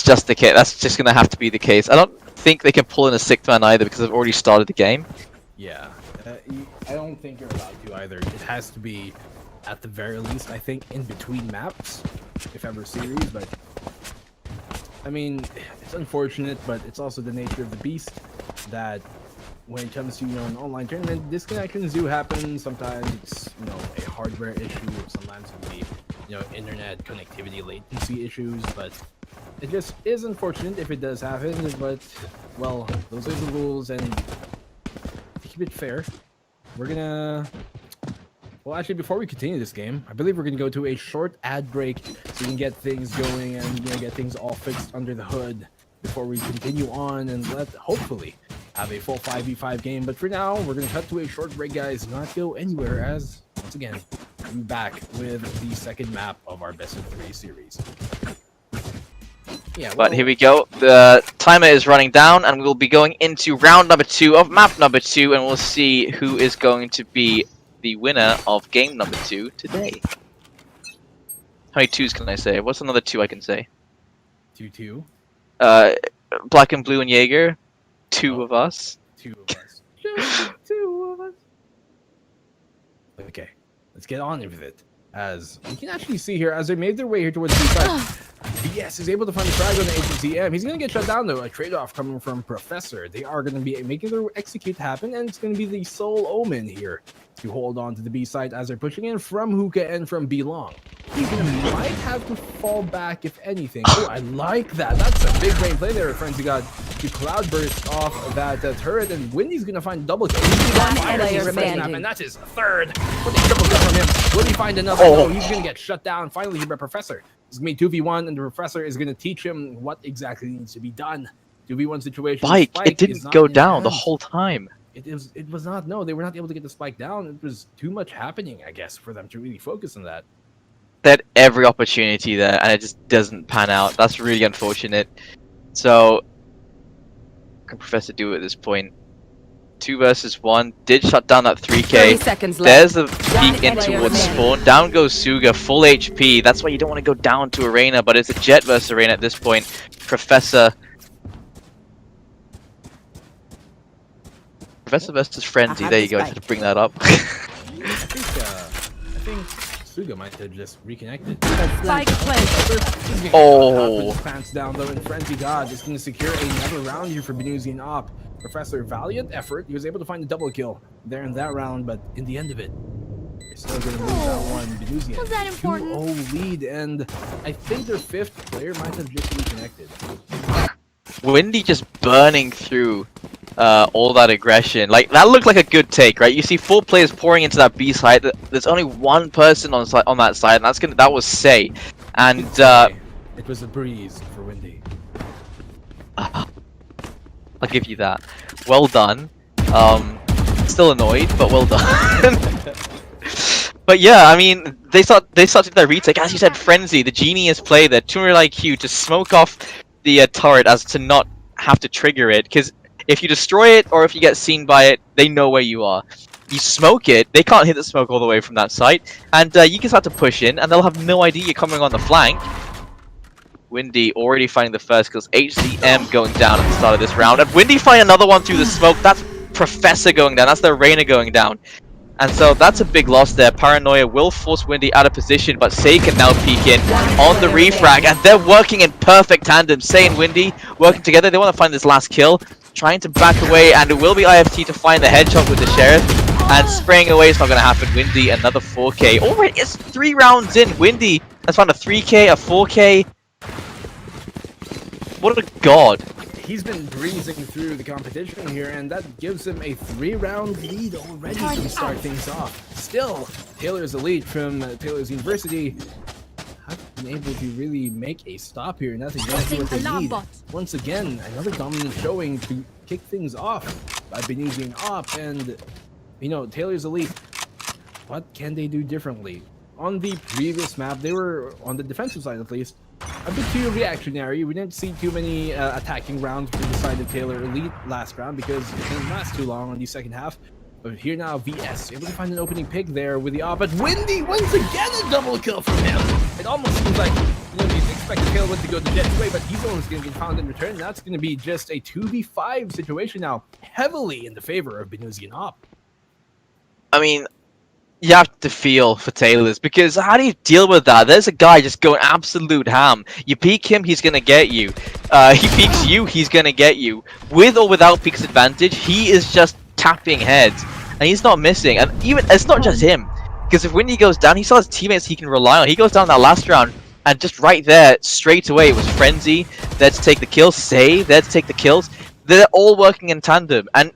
just the case. That's just gonna have to be the case. I don't think they can pull in a 6th man either, because they've already started the game. Yeah, I don't think you're allowed to either. It has to be, at the very least, I think, in between maps, if ever series. But I mean, it's unfortunate, but it's also the nature of the beast that when it comes to an online tournament, disconnections do happen. Sometimes it's a hardware issue, sometimes it can be internet connectivity latency issues, but it just is unfortunate if it does happen. But well, those are the rules, and to keep it fair, we're gonna actually, before we continue this game, I believe we're gonna go to a short ad break so we can get things going and get things all fixed under the hood before we continue on and hopefully have a full 5v5 game. But for now, we're gonna cut to a short break, guys. Do not go anywhere, as once again we'll be back with the second map of our best of 3 series. Yeah, But here we go. The timer is running down, and we'll be going into round number 2 of map number 2, and we'll see who is going to be the winner of game number 2 today. How many 2s can I say? What's another 2 I can say? 2-2. Black and Blue and Jaeger. 2 of us. 2 of us. Just 2 of us. Okay, let's get on with it. As you can actually see here, as they made their way here towards B side, VS is able to find the frag on the HCM. He's going to get shut down, though. A trade-off coming from Professor. They are going to be making their execute happen, and it's going to be the sole Omen here to hold on to the B side as they're pushing in from Hookah and from B Long. He's going to might have to fall back, if anything. Oh, I like that. That's a big brain play there, friends. You got the Cloudburst off that turret, and Windy's going to find double kill. And that's his third. What a triple kill from him. Will he find another? No, he's going to get shut down finally here by Professor. It's going to be 2v1, and the Professor is going to teach him what exactly needs to be done. 2v1 situation. Spike, it didn't go down the whole time. It was not. No, they were not able to get the spike down. It was too much happening, I guess, for them to really focus on that. They had every opportunity there, and it just doesn't pan out. That's really unfortunate. So, what can Professor do at this point? 2 versus 1. Did shut down that 3k. 30 seconds left. There's a peek in towards spawn. Down goes Suga, full HP. That's why you don't want to go down to Arena, but it's a Jet versus Arena at this point. Professor versus Frenzy. There you go. I had to bring that up. I think Suga might have just reconnected. Spike planted. Oh. Pants down though, and Frenzy God is going to secure another round here for Binusian Op. Professor, valiant effort. He was able to find a double kill there in that round, but in the end of it, they're still going to lose that one. Binusian, Was that important? 2-0 lead, and I think their 5th player might have just reconnected. Windy just burning through all that aggression. Like, that looked like a good take, right? You see 4 players pouring into that B side. There's only 1 person on that side, and that was Say. And it was a breeze for Windy. I'll give you that. Well done. Still annoyed, but well done. But yeah, I mean, they started their retake. As you said, Frenzy, the genius play there, 200 IQ to smoke off the turret as to not have to trigger it, because if you destroy it or if you get seen by it, they know where you are. You smoke it, they can't hit the smoke all the way from that site, and you can start to push in, and they'll have no idea you're coming on the flank. Windy already finding the first kills. HCM going down at the start of this round, and Windy find another one through the smoke. That's Professor going down. That's their Reyna going down. And so that's a big loss there. Paranoia will force Windy out of position, but Say can now peek in on the refrag, and they're working in perfect tandem. Say and Windy working together. They want to find this last kill, trying to back away, and it will be IFT to find the headshot with the Sheriff. And spraying away is not going to happen. Windy, another 4k. Already, it's 3 rounds in. Windy has found a 3k, a 4k. What a god. He's been breezing through the competition here, and that gives him a 3-round lead already to start things off. Still, Taylor's Elite from Taylor's University have been able to really make a stop here, and that's exactly what they need. Once again, another dominant showing to kick things off by Binusian Op, and, you know, Taylor's Elite, what can they do differently? On the previous map, they were, on the defensive side at least, a bit too reactionary. We didn't see too many attacking rounds from the side of Taylor Elite last round because it didn't last too long on the second half. But here now, VS able to find an opening pick there with the op, but Windy once again a double kill from him. It almost seems like, you know, he's expecting Taylor to go the Jet's way, but he's almost going to get found in return. That's going to be just a 2v5 situation now, heavily in the favor of Binusian Op. I mean, you have to feel for Taylor's, because how do you deal with that? There's a guy just going absolute ham. You peek him, he's gonna get you. He peeks you, he's gonna get you. With or without peek's advantage, he is just tapping heads, and he's not missing. And even it's not just him, because if Windy goes down, he still has teammates he can rely on. He goes down that last round, and just right there, straight away, it was Frenzy there to take the kills, Say there to take the kills. They're all working in tandem, and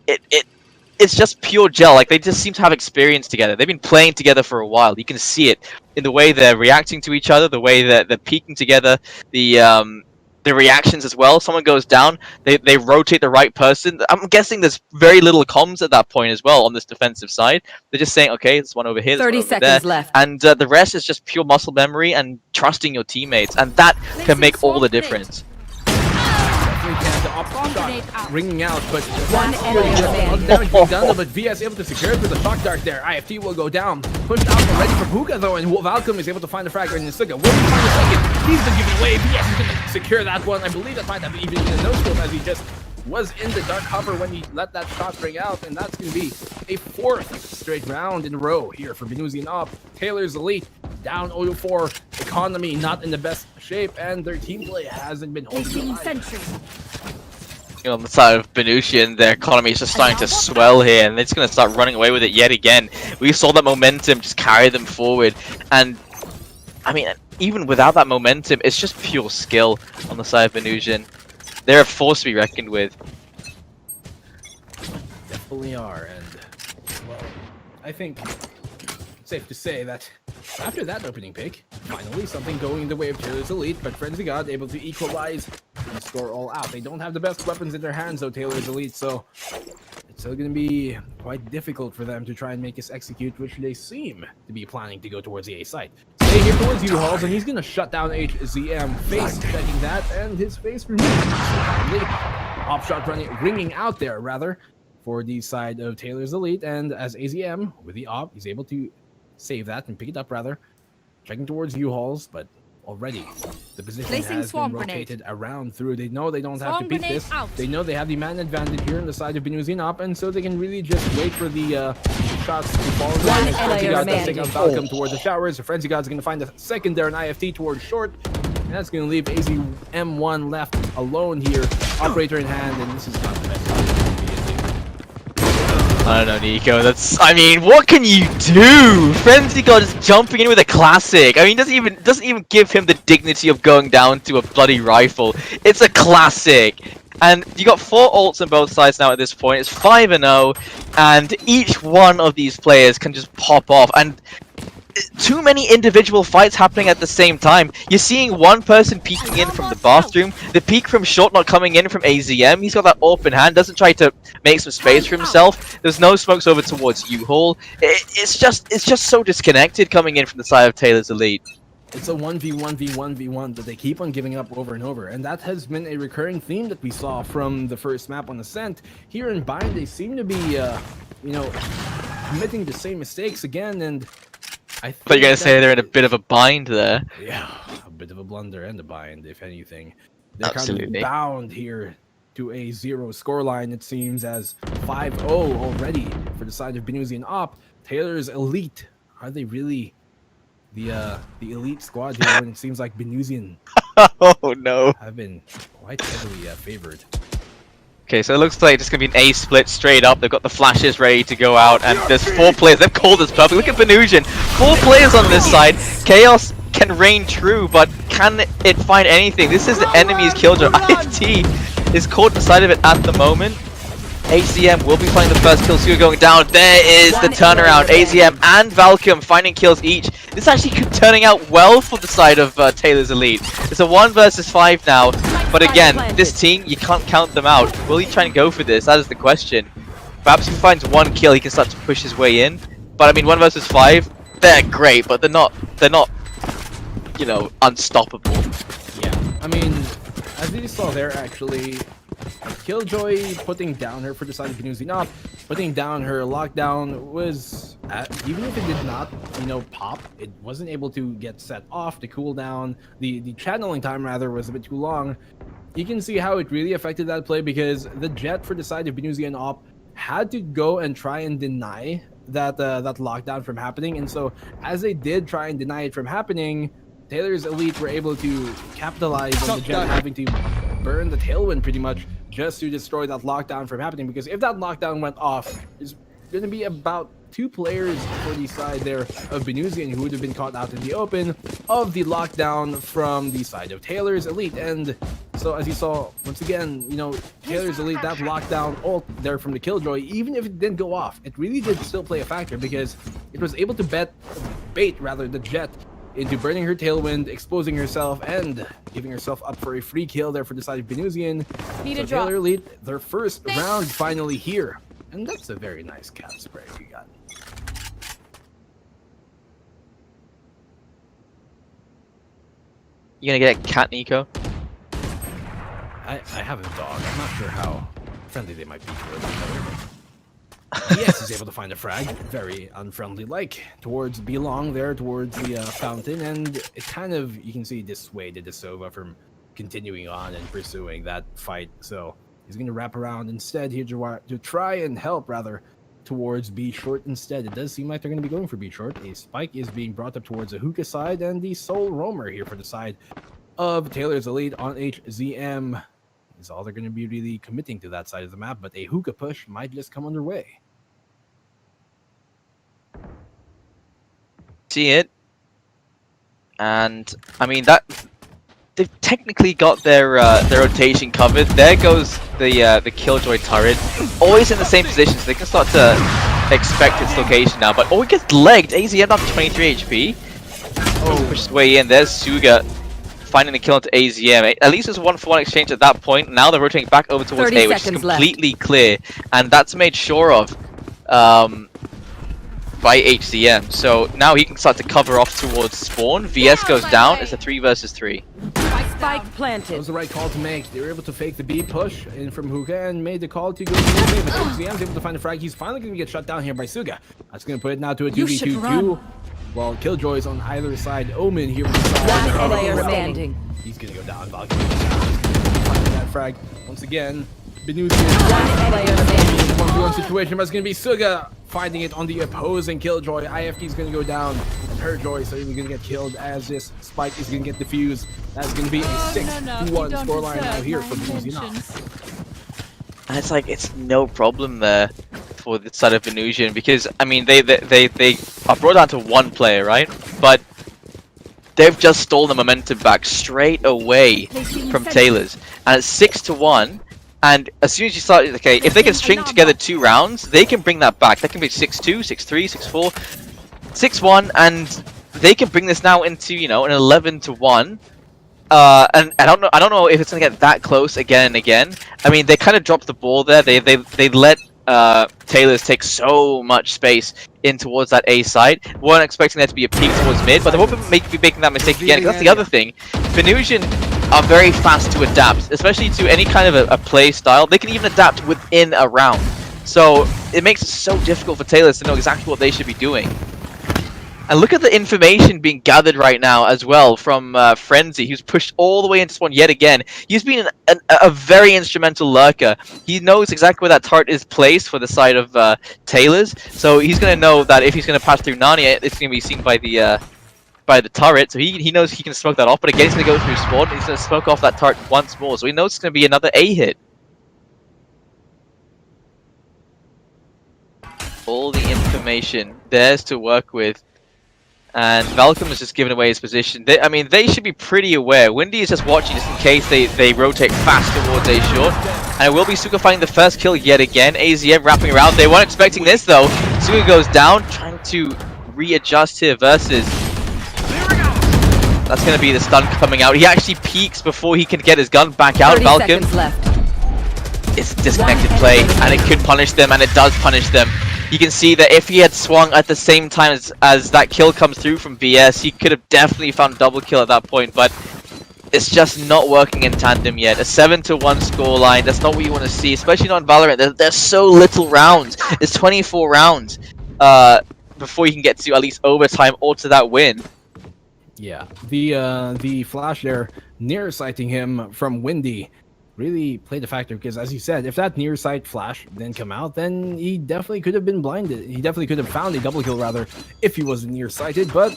it's just pure gel. Like, they just seem to have experience together. They've been playing together for a while. You can see it in the way they're reacting to each other, the way that they're peeking together, the reactions as well. Someone goes down, they rotate the right person. I'm guessing there's very little comms at that point as well on this defensive side. They're just saying, okay, there's one over here, there's 30 one over seconds there. left. And the rest is just pure muscle memory and trusting your teammates, and that can make all the difference. Ringing out, but One enemy remaining. damage being done, but VS able to secure it with a shock dart there. IFT will go down. Pushed out already from Hookah though, and Valcom is able to find the frag in the Suga. Will he find the second? He's been giving away. VS is going to secure that one. I believe that might have even been a no-scope as he just was in the dark cover when he let that shot ring out, and that's going to be a 4th straight round in a row here for Binusian Op. Taylor's Elite down 0-4. Economy not in the best shape, and their team play hasn't been holding On the side of Binusian, their economy is just starting to swell here, and they're just going to start running away with it yet again. We saw that momentum just carry them forward, and I mean, even without that momentum, it's just pure skill on the side of Binusian. They're a force to be reckoned with. Definitely are, and well, I think it's safe to say that after that opening pick, finally something going the way of Taylor's Elite, but Frenzy God able to equalize and score all out. They don't have the best weapons in their hands though, Taylor's Elite, so it's still going to be quite difficult for them to try and make us execute, which they seem to be planning to go towards the A site. Stay here towards U-Hauls, and he's going to shut down HZM. Face checking that, and his face removed. Op shot ringing out there, rather, for the side of Taylor's Elite, and as AZM, with the op, he's able to save that and pick it up, rather. Checking towards U-Hauls, but already the position has been rotated around through. They know they don't have to beat this. They know they have the man advantage here on the side of Binusian op, and so they can really just wait for the shots to fall. Frenzy God does take out Falcon towards the showers. Frenzy God's going to find a second there, an IFT towards short. And that's going to leave AZM1 left alone here. Operator in hand, and this is not the best. I don't know, Nico. I mean, what can you do? Frenzy God is jumping in with a classic. I mean, doesn't even give him the dignity of going down to a bloody rifle. It's a classic. And you got 4 ults on both sides now at this point. It's 5-0, and each one of these players can just pop off. And too many individual fights happening at the same time. You're seeing one person peeking in from the bathroom, the peek from short not coming in from AZM. He's got that open hand, doesn't try to make some space for himself. There's no smokes over towards U-Haul. It's just so disconnected coming in from the side of Taylor's Elite. It's a 1v1v1v1 that they keep on giving up over and over, and that has been a recurring theme that we saw from the first map on Ascent. Here in Bind, they seem to be, you know, committing the same mistakes again, and I thought you were gonna say they're in a bit of a bind there. Yeah, a bit of a blunder and a bind, if anything. They're Absolutely kind of bound here to a 0 scoreline, it seems, as 5-0 already for the side of Binusian op. Taylor's Elite, are they really the elite squad here when it seems like Binusian Oh no. have been quite heavily favored? Okay, so it looks like it's going to be an A split straight up. They've got the flashes ready to go out, and there's 4 players. They've called this perfect. Look at Binusian. 4 players on this side. Chaos can reign true, but can it find anything? This is the enemy's killjoy. IFT is caught inside of it at the moment. AZM will be finding the first kill. Suga going down. There is the turnaround. AZM and Valcom finding kills each. This actually turning out well for the side of Taylor's Elite. It's a 1 versus 5 now. But again, this team, you can't count them out. Will he try and go for this? That is the question. Perhaps if he finds 1 kill, he can start to push his way in. But I mean, 1 versus 5, they're great, but they're not, you know, unstoppable. Yeah, I mean, as you saw there, actually, Killjoy putting down her for the side of Binusian op, putting down her lockdown was, even if it did not, you know, pop, it wasn't able to get set off. The cooldown, the channeling time rather, was a bit too long. You can see how it really affected that play, because the jet for the side of Binusian op had to go and try and deny that that lockdown from happening, and so as they did try and deny it from happening, Taylor's Elite were able to capitalize on the jet having to burn the tailwind pretty much just to destroy that lockdown from happening, because if that lockdown went off, there's going to be about 2 players for the side there of Binusian who would have been caught out in the open of the lockdown from the side of Taylor's Elite. And so as you saw, once again, you know, Taylor's Elite, that lockdown ult there from the Killjoy, even if it didn't go off, it really did still play a factor, because it was able to bait the jet into burning her tailwind, exposing herself, and giving herself up for a free kill there for the side of Binusian. So Taylor Elite, their first round finally here. And that's a very nice cat spray we got. You gonna get a cat, Nico? I have a dog. I'm not sure how friendly they might be towards each other, but yes, he's able to find a frag, very unfriendly-like, towards Belong there, towards the fountain, and it kind of, you can see, dissuaded the Sova from continuing on and pursuing that fight. So he's going to wrap around instead here to try and help, rather, towards B short instead. It does seem like they're going to be going for B short. A spike is being brought up towards the hookah side, and the sole roamer here for the side of Taylor's Elite on HZM is all they're going to be really committing to that side of the map, but a hookah push might just come underway. See it, and I mean that they've technically got their rotation covered. There goes the Killjoy turret, always in the same position, so they can start to expect its location now. But oh, it gets legged. AZM up to 23 HP. Oh, pushes his way in. There's Suga finding the kill into AZM. At least it's a 1-for-1 exchange at that point. Now they're rotating back over towards A, which is completely clear, and that's made sure of by HZM. So now he can start to cover off towards spawn. VS goes down. It's a 3 versus 3. Spike planted. That was the right call to make. They were able to fake the B push in from Hookah and made the call to go to the but HZM's able to find the frag. He's finally going to get shut down here by Suga. That's going to put it now to a 2v2. While Killjoy's on either side. Omen here with the side. Last player standing. He's going to go down. Valkyrie finding that frag once again. Binusian. 1v1 situation, but it's going to be Suga finding it on the opposing Killjoy. IFT is going to go down. And Herjoy so he's going to get killed as this spike is going to get defused. That's going to be a 6-1 scoreline now here for Binusian. And it's like, it's no problem there for the side of Binusian, because I mean they are brought down to 1 player, right? But they've just stolen the momentum back straight away from Taylor's, and it's 6-1. And as soon as you start, okay, if they can string together 2 rounds, they can bring that back. That can be 6-2, 6-3, 6-4, 6-1, and they can bring this now into, you know, an 11-1. And I don't know if it's gonna get that close again and again. I mean, they kind of dropped the ball there. They let Taylor's take so much space in towards that A side. Weren't expecting there to be a peak towards mid, but they won't be making that mistake again. That's the other thing. Binusian are very fast to adapt, especially to any kind of a play style. They can even adapt within a round. So it makes it so difficult for Taylor's to know exactly what they should be doing. And look at the information being gathered right now as well from Frenzy, who's pushed all the way into spawn yet again. He's been a very instrumental lurker. He knows exactly where that turret is placed for the side of Taylor's. So he's going to know that if he's going to pass through Narnia, it's going to be seen by the turret. So he knows he can smoke that off. But again, he's going to go through spawn. He's going to smoke off that turret once more. So he knows it's going to be another A hit. All the information there's to work with. And Malcolm has just given away his position. I mean, they should be pretty aware. Windy is just watching just in case they rotate fast towards A short. And it will be Suga finding the first kill yet again. AZM wrapping around. They weren't expecting this though. Suga goes down, trying to readjust here versus... That's going to be the stun coming out. He actually peeks before he can get his gun back out. Malcolm. It's a disconnected play, and it could punish them, and it does punish them. You can see that if he had swung at the same time as that kill comes through from VS, he could have definitely found a double kill at that point, but it's just not working in tandem yet. A 7-1 scoreline, that's not what you want to see, especially not in Valorant. There's so little rounds. It's 24 rounds before you can get to at least overtime or to that win. Yeah, the flash there, near sighting him from Windy, really played a factor, because as you said, if that near sight flash didn't come out, then he definitely could have been blinded. He definitely could have found a double kill rather if he wasn't near sighted, but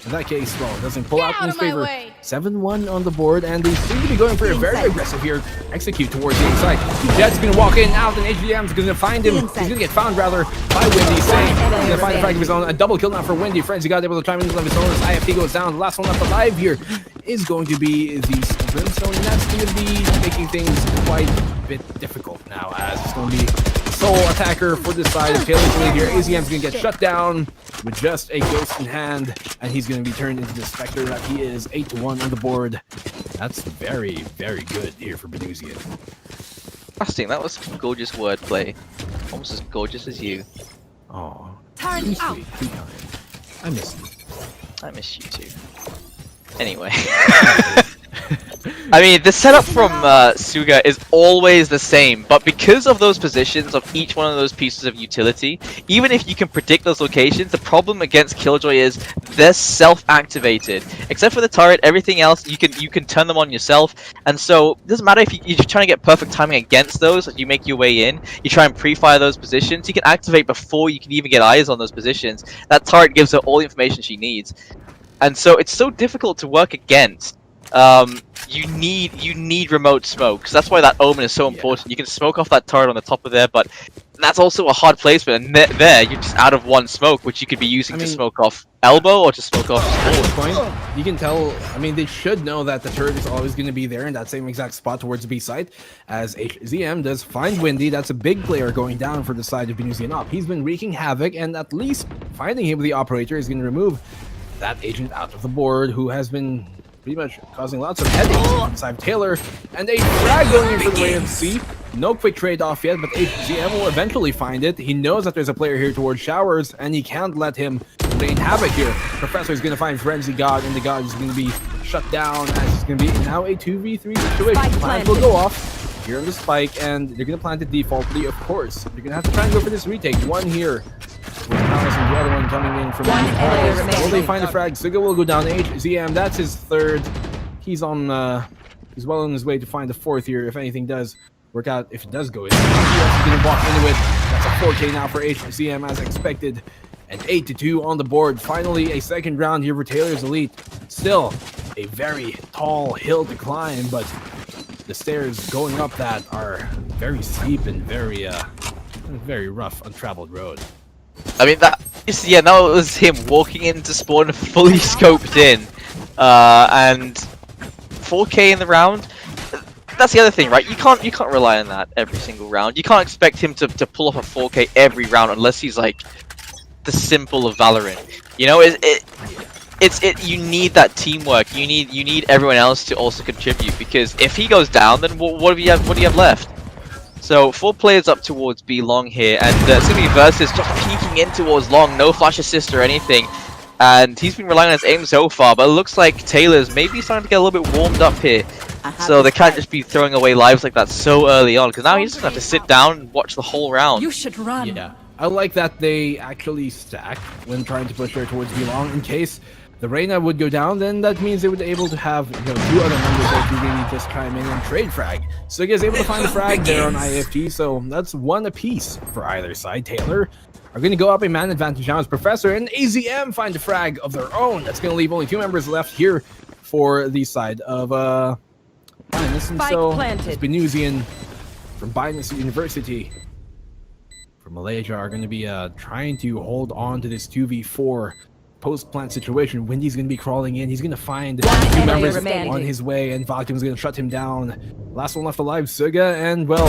in that case, well, it doesn't pull out in his favor. 7-1 on the board, and they seem to be going for a very aggressive here execute towards the inside. Jet's gonna walk in out, and HDM's gonna find him. He's gonna get found rather by Windy. Saying he's gonna find the frag of his own. A double kill now for Windy. Frenzy got able to climb into of his own as IFT goes down. The last one left alive here is going to be the Brimstone, and that's going to be making things quite a bit difficult now, as it's going to be the sole attacker for this side of Taylor's Elite here. AZM's going to get shut down with just a ghost in hand, and he's going to be turned into the Spectre that he is. 8-1 on the board. That's very, very good here for Binusian. Fasting, that was gorgeous wordplay. Almost as gorgeous as you. Oh, too sweet, too kind. I miss you. I miss you too. Anyway. I mean, the setup from Suga is always the same, but because of those positions of each one of those pieces of utility, even if you can predict those locations, the problem against Killjoy is they're self-activated. Except for the turret, everything else you can turn them on yourself, and so it doesn't matter if you're trying to get perfect timing against those. As you make your way in, you try and pre-fire those positions. You can activate before you can even get eyes on those positions. That turret gives her all the information she needs, and so it's so difficult to work against. You need remote smokes. That's why that omen is so important. You can smoke off that turret on the top of there, but that's also a hard placement. And there, you're just out of one smoke, which you could be using to smoke off elbow or to smoke off. At this point, you can tell. I mean, they should know that the turret is always going to be there in that same exact spot towards the B side. As HZM does find Windy, that's a big player going down for the side of Binusian Op. He's been wreaking havoc, and at least finding him with the operator is going to remove that agent out of the board, who has been pretty much causing lots of headaches inside Tylor, and a frag going in for the way of C. No quick trade-off yet, but HZM will eventually find it. He knows that there's a player here towards Showers, and he can't let him rain havoc here. Professor is going to find Frenzy God, and the God is going to be shut down, as it's going to be now a 2v3 situation. Plans will go off here on the spike, and they're going to plant it defaultly, of course. They're going to have to try and go for this retake. One here. With Palace and the other one coming in from will they find a frag? Suga will go down HZM. That's his third. He's on he's well on his way to find the fourth here if anything does work out. If it does go in, he's gonna walk into it. That's a 4K now for HZM as expected. And 8-2 on the board. Finally a second round here for Taylor's Elite. Still a very tall hill to climb, but the stairs going up that are very steep and very rough, untraveled road. I mean, that was him walking into spawn fully scoped in, and 4K in the round. That's the other thing, right? You can't rely on that every single round. You can't expect him to pull off a 4K every round unless he's like the simple of Valorant. You know, you need that teamwork. You need everyone else to also contribute, because if he goes down, then what do you have left? So 4 players up towards B long here, and it's going to be Versus just peeking in towards long, no flash assist or anything, and he's been relying on his aim so far, but it looks like Taylor's maybe starting to get a little bit warmed up here, so they can't just be throwing away lives like that so early on, because now he doesn't have to sit down and watch the whole round. You should run. Yeah, I like that they actually stack when trying to push her towards B long. In case the Reyna would go down, then that means they would be able to have 2 other members that could really just chime in and trade frag. So he is able to find the frag there on IFT, so that's 1 apiece for either side. Taylor are going to go up a man advantage now as Professor and AZM find a frag of their own. That's going to leave only 2 members left here for the side of Binus. And so it's Binusian from Binus University from Malaysia are going to be trying to hold on to this 2v4 post-plant situation. Windy's going to be crawling in. He's going to find 2 members on his way, and Valkyrim's going to shut him down. Last one left alive, Suga, and well,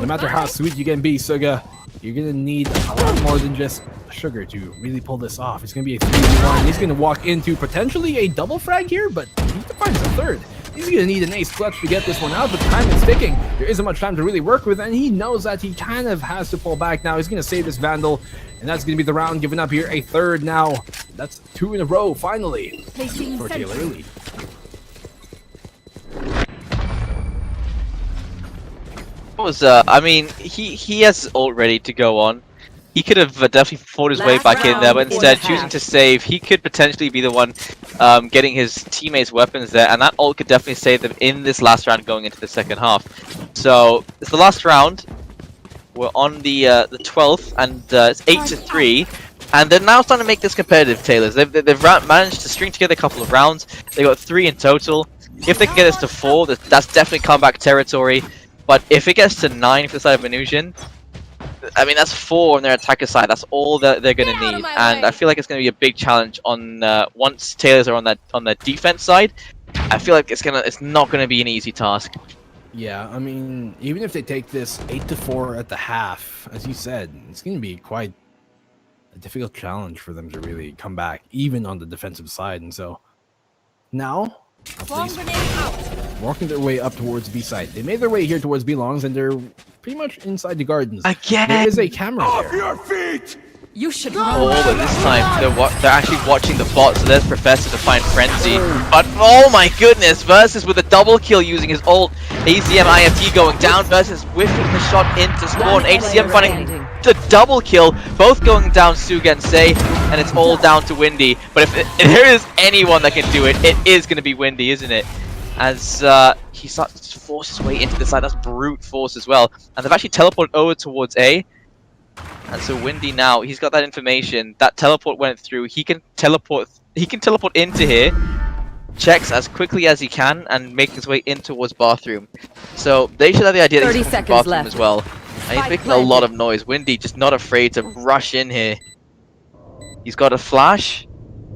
no matter how sweet you can be, Suga, you're going to need a lot more than just sugar to really pull this off. It's going to be a 3v1. He's going to walk into potentially a double frag here, but he needs to find a third. He's going to need an ace clutch to get this one out, but time is ticking. There isn't much time to really work with, and he knows that he kind of has to pull back now. He's going to save this Vandal, and that's going to be the round given up here. A third now. That's 2 in a row, finally, for Taylor Elite. I mean, he has ult ready to go on. He could have definitely fought his way back in there, but instead choosing to save, he could potentially be the one getting his teammates' weapons there, and that ult could definitely save them in this last round going into the second half. So it's the last round. We're on the 12th, and it's 8-3, and they're now starting to make this competitive. Taylors, they've managed to string together a couple of rounds. They got 3 in total. If they can get this to 4, that's definitely comeback territory. But if it gets to 9 for the side of Binusian, I mean, that's 4 on their attacker side. That's all that they're going to need, and I feel like it's going to be a big challenge on once Taylors are on that defense side. I feel like it's not going to be an easy task. Yeah, I mean, even if they take this 8-4 at the half, as you said, it's going to be quite a difficult challenge for them to really come back, even on the defensive side. And so now, at least walking their way up towards B side. They made their way here towards B longs, and they're pretty much inside the gardens. Again, there is a camera Off there. your feet! You should Oh, run. but this time they're actually watching the bot, so there's Professor to find Frenzy. But oh my goodness, Versus with a double kill using his ult. ACM IFT going down, Versus whiffing the shot into spawn. HCM finding the double kill, both going down Suga and Say, and it's all down to Windy. But if there is anyone that can do it, it is going to be Windy, isn't it? As he starts to force his way into the side, that's brute force as well. And they've actually teleported over towards A. And so Windy now, he's got that information. That teleport went through. He can teleport into here, checks as quickly as he can, and make his in towards bathroom. So they should have the idea that he's coming from bathroom left. as well. And he's making a lot of noise. Windy just not afraid to rush in here. He's got a flash.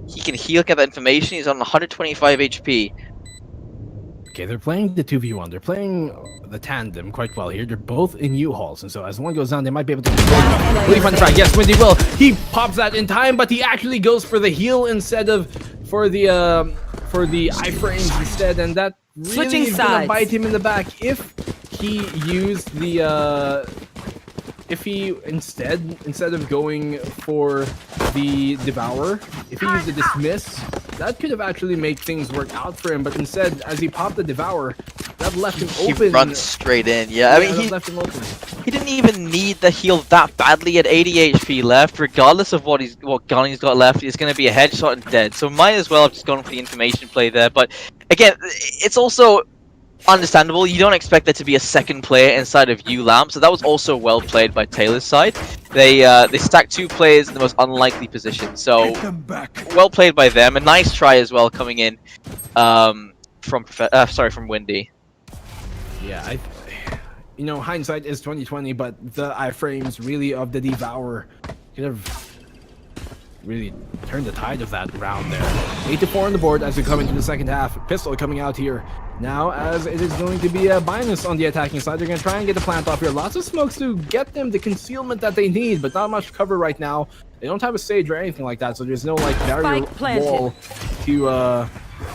He can heal, get that information. He's on 125 HP. Okay, they're playing the 2v1. They're playing the tandem quite well here. They're both in U-Hauls, and so as one goes down, they might be able to really find the frag. Yes, Windy will. He pops that in time, but he actually goes for the heal instead of for the iframes instead, and that really is gonna bite him in the back if he used the if he instead of going for the Devour, if he used the Dismiss, that could have actually made things work out for him. But instead, as he popped the Devour, that left him open. He runs straight in. Yeah, I mean, he left him open. He didn't even need the heal that badly at 80 HP left. Regardless of what gun he's got left, he's going to be a headshot and dead. So might as well have just gone for the information play there. But again, it's also understandable. You don't expect there to be a second player inside of ULAM, so that was also well played by Taylor's side. They stacked two players in the most unlikely position, so well played by them. A nice try as well coming in from Windy. Yeah, you know, hindsight is 20/20, but the iframes really of the Devour could have really turned the tide of that round there. 8-4 on the board as we come into the second half. Pistol coming out here now, as it is going to be a Binus on the attacking side. They're going to try and get the plant off here. Lots of smokes to get them the concealment that they need, but not much cover right now. They don't have a sage or anything like that, so there's no like barrier wall to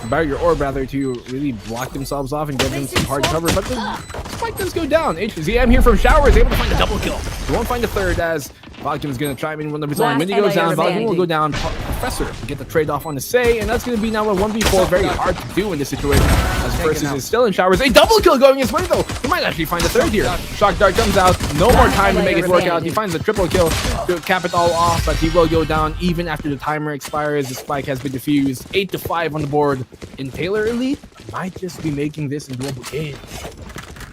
barrier orb rather to really block themselves off and get them some hard cover. But the spike does go down. HZM here from Shower is able to find a double kill. They won't find a third as Valkyrie is going to chime in one of his own. When he goes down, Valkyrie will go down. Professor will get the trade-off on the Say, and that's going to be now a 1v4. Very hard to do in this situation, as Versus is still in Showers. A double kill going his way, though. He might actually find a third here. Shock Dart comes out. No more time to make it work out. He finds a triple kill to cap it all off, but he will go down even after the timer expires. The spike has been defused. 8-5 on the board. In Taylor Elite, might just be making this into a game.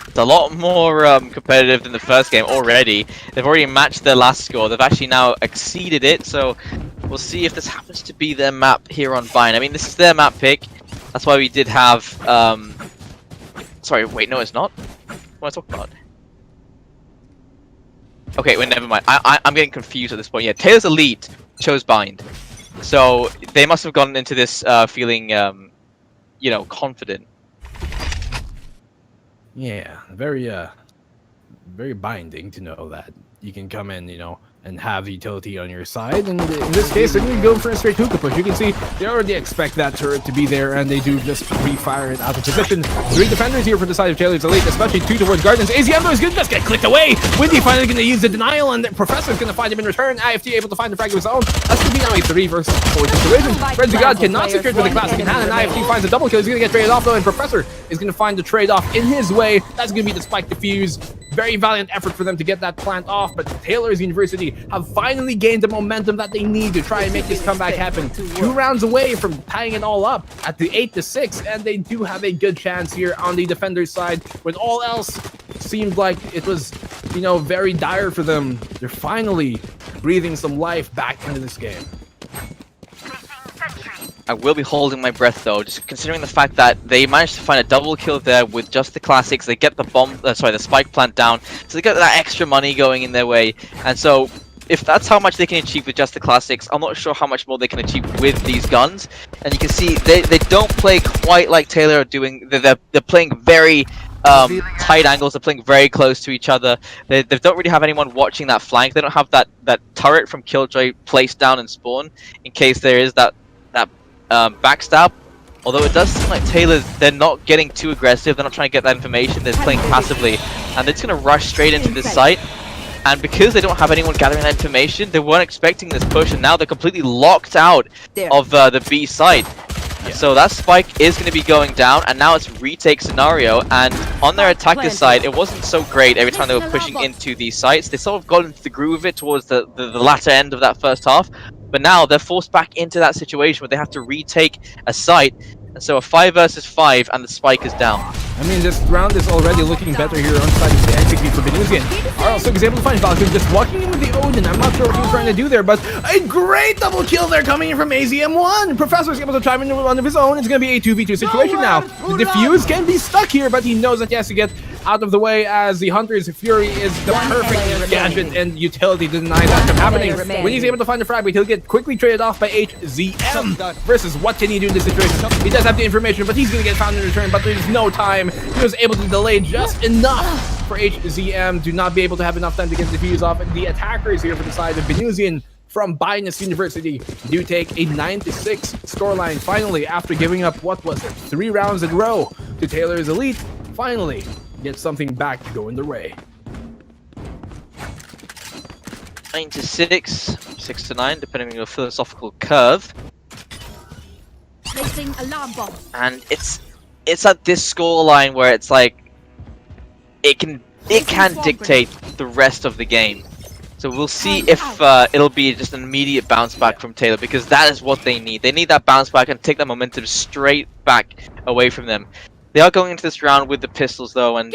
It's a lot more competitive than the first game already. They've already matched their last score. They've actually now exceeded it, so we'll see if this happens to be their map here on Vine. I mean, this is their map pick. That's why we did have... Sorry, wait, no, it's not. What am I talking about? Okay, wait, never mind. I'm getting confused at this point. Yeah, Taylor's Elite chose Bind. So they must have gone into this feeling, you know, confident. Yeah, very binding to know that you can come in, you know, and have the utility on your side. And in this case, they're going to go for a straight hookah push. You can see they already expect that turret to be there, and they do just refire it out of position. 3 defenders here for the side of Taylor's Elite, especially 2 towards Gardens. AZM is going to just get clicked away. Windy finally going to use the denial, and the Professor's going to find him in return. IFT able to find the frag of his own. That's going to be now a 3 versus 4 situation. Frenzy God cannot secure to the classic in hand, and IFT finds a double kill. He's going to get traded off, though, and Professor is going to find the trade-off in his way. That's going to be the spike defuse. Very valiant effort for them to get that plant off, but Taylor's University have finally gained the momentum that they need to try and make this comeback happen. 2 rounds away from tying it all up at the 8-6, and they do have a good chance here on the defender's side. When all else seemed like it was, you know, very dire for them, they're finally breathing some life back into this game. I will be holding my breath though, just considering the fact that they managed to find a double kill there with just the classics. They get the the spike plant down, so they get that extra money going in their way. And so, if that's how much they can achieve with just the classics, I'm not sure how much more they can achieve with these guns. And you can see they don't play quite like Taylor are doing. They're playing very tight angles. They're playing very close to each other. They don't really have anyone watching that flank. They don't have that turret from Killjoy placed down and spawn in case there is that backstab. Although it does seem like they're not getting too aggressive. They're not trying to get that information. They're playing passively, and they're just gonna rush straight into this site. and because they don't have anyone gathering that information, they weren't expecting this push, and now they're completely locked out of the B site. So that spike is going to be going down, and now it's retake scenario. And on their attacker side, it wasn't so great every time they were pushing into these sites. They sort of got into the groove of it towards the latter end of that first half, but now they're forced back into that situation where they have to retake a site. And so a 5 versus 5, and the spike is down. I mean, this round is already looking better here on side of the execute for Binusian. RL6 is able to find Falcon just walking in with the Odin. I'm not sure what he was trying to do there, but a great double kill there coming in from AZM1. Professor's able to chime in with one of his own. It's going to be a 2v2 situation now. The defuse can be stuck here, but he knows that he has to get out of the way as the Hunter's Fury is the perfect gadget and utility to deny that from happening. When he's able to find the frag, he'll get quickly traded off by HZM versus what can he do in this situation. He does have the information, but he's going to get found in return, but there's no time. He was able to delay just enough for HZM to not be able to have enough time to get the defuse off. And the attackers here for the side of Binusian from Binus University do take a 9-6 scoreline finally after giving up, what was it, 3 rounds in a row to Tylor's Elite. Finally get something back to go in their way. 9-6, 6-9, depending on your philosophical curve. Placing alarm bomb. And it's at this scoreline where it's like it can dictate the rest of the game. So we'll see if it'll be just an immediate bounce back from Tylor, because that is what they need. They need that bounce back and take that momentum straight back away from them. They are going into this round with the pistols though, and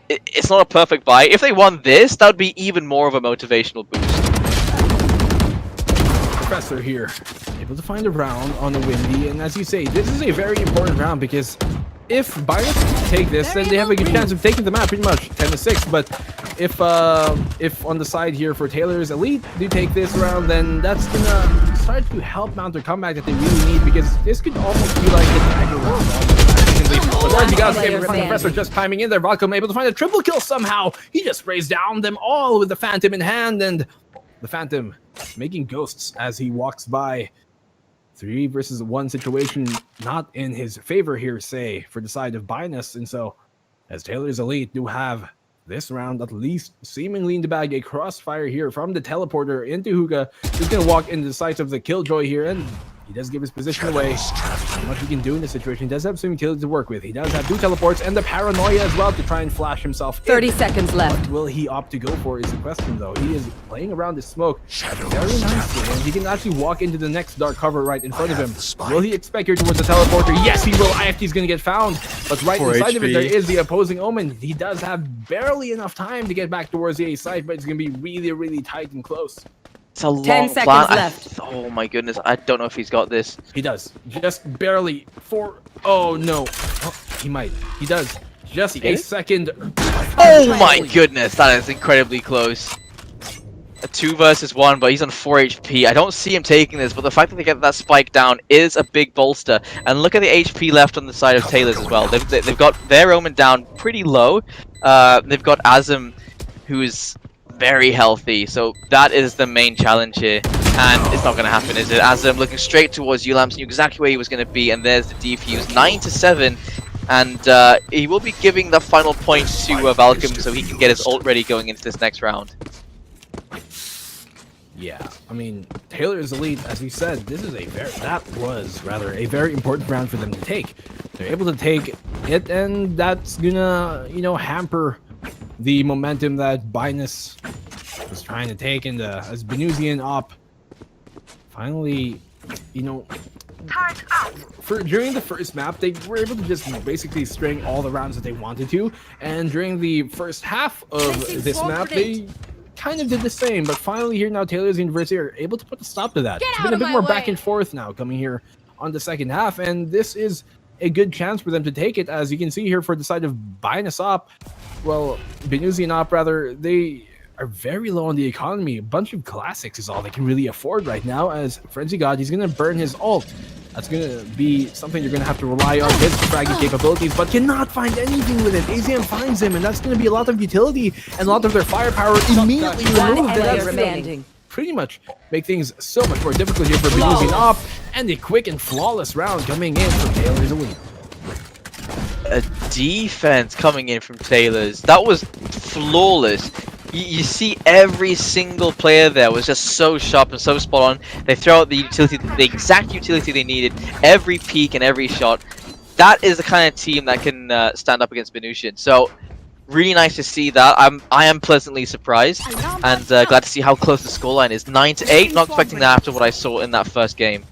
it's not a perfect buy. If they won this, that would be even more of a motivational boost. Professor here, able to find a round on a windy, and as you say, this is a very important round because if Binus take this, then they have a good chance of taking the map pretty much 10-6. But if on the side here for Tylor's Elite do take this round, then that's gonna start to help mount their comeback that they really need, because this could almost be like the dagger round. But you guys gave Professor just timing in there. Valcom able to find a triple kill somehow. He just sprays down them all with the Phantom in hand, and the Phantom making ghosts as he walks by. 3 versus 1 situation not in his favor here, say, for the side of Binus. And so, as Tylor's Elite do have this round at least seemingly in the bag, a crossfire here from the teleporter into Hookah. He's going to walk into the sight of the Killjoy here, and he does give his position away. Not much he can do in this situation. He does have some utility to work with. He does have 2 teleports and the paranoia as well to try and flash himself 30 seconds left. What will he opt to go for is the question, though. He is playing around the smoke very nicely, and he can actually walk into the next dark cover right in front of him. Will he expect here towards the teleporter? Yes, he will. IFT's going to get found, but right inside of it, there is the opposing Omen. He does have barely enough time to get back towards the A site, but it's going to be really, really tight and close. It's a long 10 seconds plan. left. Oh my goodness, I don't know if he's got this. He does. Just barely. Oh no. Oh, he might. He does. Just a second. Oh my goodness, that is incredibly close. A 2 versus 1, but he's on 4 HP. I don't see him taking this, but the fact that they get that spike down is a big bolster. And look at the HP left on the side of Tylor's as well. They've got their Omen down pretty low. They've got Azim, who's very healthy, so that is the main challenge here, and it's not going to happen, is it? Azim looking straight towards Ulamps, knew exactly where he was going to be, and there's the defuse. 9-7, and he will be giving the final point to Valcom so he can get his ult ready going into this next round. Yeah, I mean, Tylor's Elite, as we said, this is that was a very important round for them to take. They're able to take it, and that's gonna, hamper the momentum that Binus was trying to take, and as Binusian op finally, during the first map, they were able to just basically string all the rounds that they wanted to, and during the first half of this map, they kind of did the same, but finally here now, Tylor's University are able to put a stop to that. It's been a bit more back and forth now coming here on the second half, and this is a good chance for them to take it. As you can see here for the side of Binus op, well, Binusian op rather, they are very low on the economy. A bunch of classics is all they can really afford right now, as Frenzy God, he's going to burn his ult. That's going to be something you're going to have to rely on his fragging capabilities, but cannot find anything with it. AZM finds him, and that's going to be a lot of utility and a lot of their firepower immediately removed. And that's gonna pretty much make things so much more difficult here for Binusian op, and a quick and flawless round coming in from Tylor's Elite. A defense coming in from Tylor's. That was flawless. You see every single player there was just so sharp and so spot on. They throw out the utility, the exact utility they needed, every peek and every shot. That is the kind of team that can stand up against Binusian. So really nice to see that. I am pleasantly surprised and glad to see how close the scoreline is. 9-8. Not expecting that after what I saw in that first game.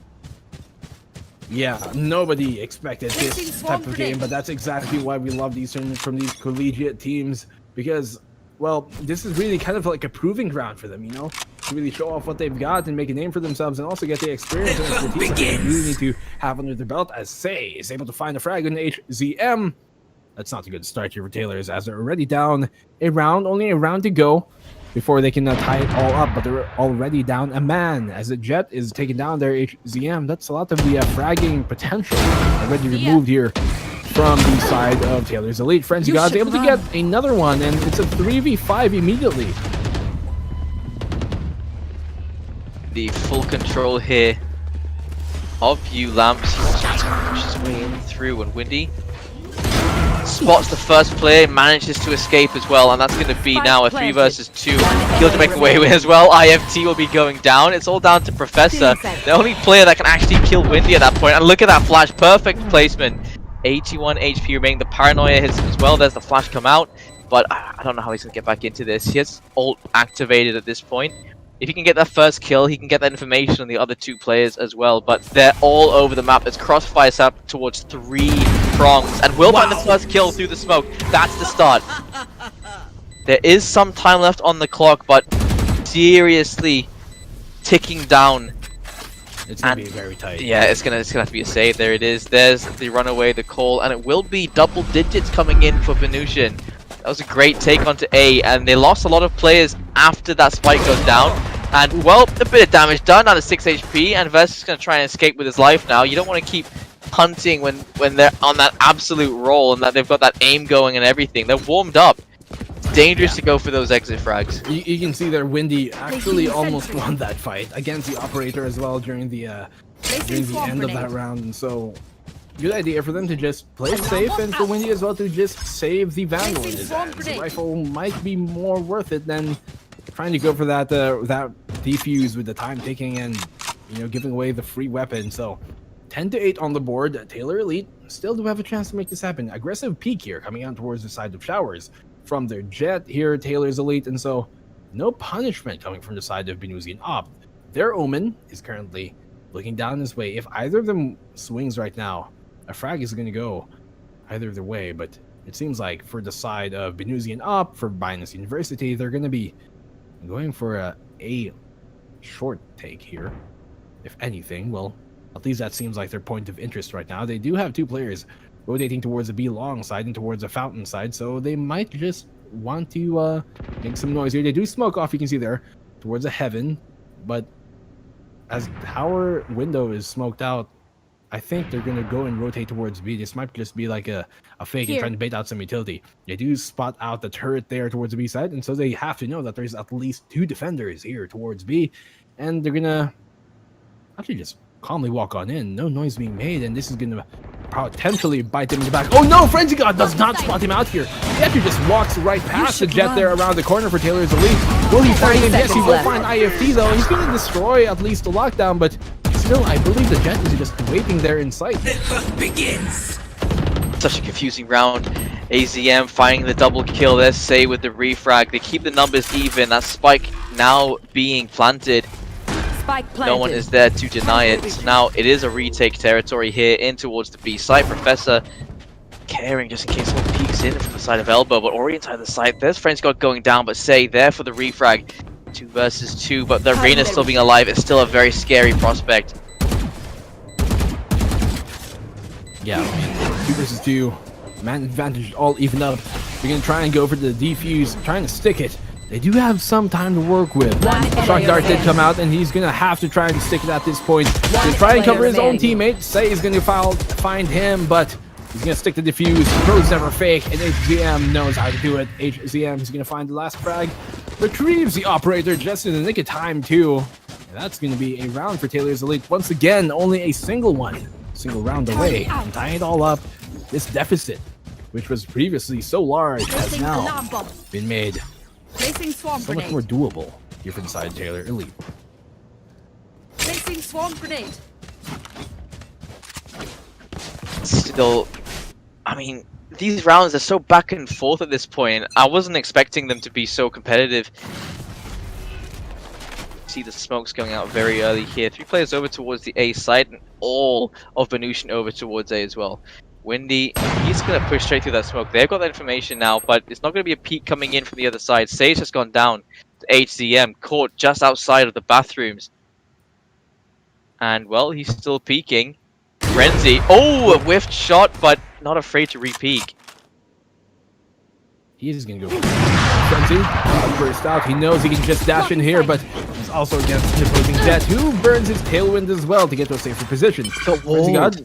Yeah, nobody expected this type of game, but that's exactly why we love these tournaments from these collegiate teams, because, well, this is really kind of like a proving ground for them, you know, to really show off what they've got and make a name for themselves, and also get the experience and expertise that they really need to have under their belt. As Say is able to find a frag on HZM. That's not a good start here for Taylors, as they're already down a round, only a round to go before they can tie it all up, but they're already down a man as the Jet is taking down their HZM. That's a lot of the fragging potential already removed here from the side of Taylor's Elite. Frenzy God's able to get another one, and it's a 3v5 immediately. The full control here of you, Lamps. Pushes way in through, and Windy spots the first player, manages to escape as well, and that's going to be now a 3 versus 2 kill to make away with as well. IFT will be going down. It's all down to Professor, the only player that can actually kill Windy at that point. And look at that flash, perfect placement. 81 HP remaining. The paranoia hits him as well. There's the flash come out, but I don't know how he's going to get back into this. He has ult activated at this point. If he can get that first kill, he can get that information on the other 2 players as well, but they're all over the map. It's crossfire set up towards 3 prongs, and will find the first kill through the smoke. That's the start. There is some time left on the clock, but seriously ticking down. It's gonna be very tight. Yeah, it's gonna have to be a save. There it is. There's the runaway, the call, and it will be double digits coming in for Binusian. That was a great take onto A, and they lost a lot of players after that spike goes down. And, well, a bit of damage done, out of 6 HP, and Versus is going to try and escape with his life now. You don't want to keep hunting when they're on that absolute roll and that they've got that aim going and everything. They're warmed up. It's dangerous to go for those exit frags. You can see there, Windy actually almost won that fight against the operator as well during the end of that round, and so good idea for them to just play it safe, and for Windy as well to just save the Vandal in his hands. The rifle might be more worth it than trying to go for that that defuse with the time ticking and, you know, giving away the free weapon. So 10-8 on the board. Taylor Elite still do have a chance to make this happen. Aggressive peek here coming out towards the side of Showers from their Jet here, Taylor's Elite, and so no punishment coming from the side of Binusian Op. Their Omen is currently looking down his way. If either of them swings right now, a frag is going to go either their way, but it seems like for the side of Binusian Up, for Binus University, they're going to be going for a short take here, if anything. Well, at least that seems like their point of interest right now. They do have 2 players rotating towards the B long side and towards the fountain side, so they might just want to make some noise here. They do smoke off, you can see there, towards the heaven, but as our window is smoked out, I think they're going to go and rotate towards B. This might just be like a fake and trying to bait out some utility. They do spot out the turret there towards the B side, and so they have to know that there's at least 2 defenders here towards B, and they're going to actually just calmly walk on in. No noise being made, and this is going to potentially bite them in the back. Oh no, Frenzy God does not spot him out here. He actually just walks right past the Jet there around the corner for Taylor's Elite. Will he find him? Yes, he will find IFT though. He's going to destroy at least the lockdown, but still, I believe the Jet is just waiting there in sight. The hunt begins. Such a confusing round. AZM finding the double kill there, Say with the refrag. They keep the numbers even. That spike now being planted. Spike planted. No one is there to deny it. Now it is a retake territory here in towards the B site. Professor caring just in case someone peeks in from the side of Elbow, but already inside the site. There's French God going down, but Say there for the refrag. 2 versus 2, but the arena still being alive. It's still a very scary prospect. Yeah, I mean, 2 versus 2, man advantage all even up. They're gonna try and go for the defuse, trying to stick it. They do have some time to work with. Shock Dart did come out, and he's gonna have to try and stick it at this point. To try and cover his own teammate. Say is gonna find him, but he's gonna stick the defuse. Throws never fake, and HZM knows how to do it. HZM is gonna find the last frag. Retrieves the operator just in the nick of time too. And that's going to be a round for Taylor's Elite. Once again, only a single round away from tying it all up. This deficit, which was previously so large, has now been made Placing swarm So much grenade. more doable here for the side of Taylor Elite. Placing swarm grenade. Still, I mean, these rounds are so back and forth at this point. I wasn't expecting them to be so competitive. See the smokes going out very early here. 3 players over towards the A side, and all of Binusian over towards A as well. Windy, he's going to push straight through that smoke. They've got that information now, but it's not going to be a peek coming in from the other side. Sage has gone down to HZM, caught just outside of the bathrooms. And, well, he's still peeking. Frenzy. Oh, a whiffed shot, but not afraid to re-peek. He's gonna go for Frenzy. Burst out. He knows he can just dash in here, but he's also against the opposing Jet, who burns his tailwind as well to get to a safer position. So Frenzy got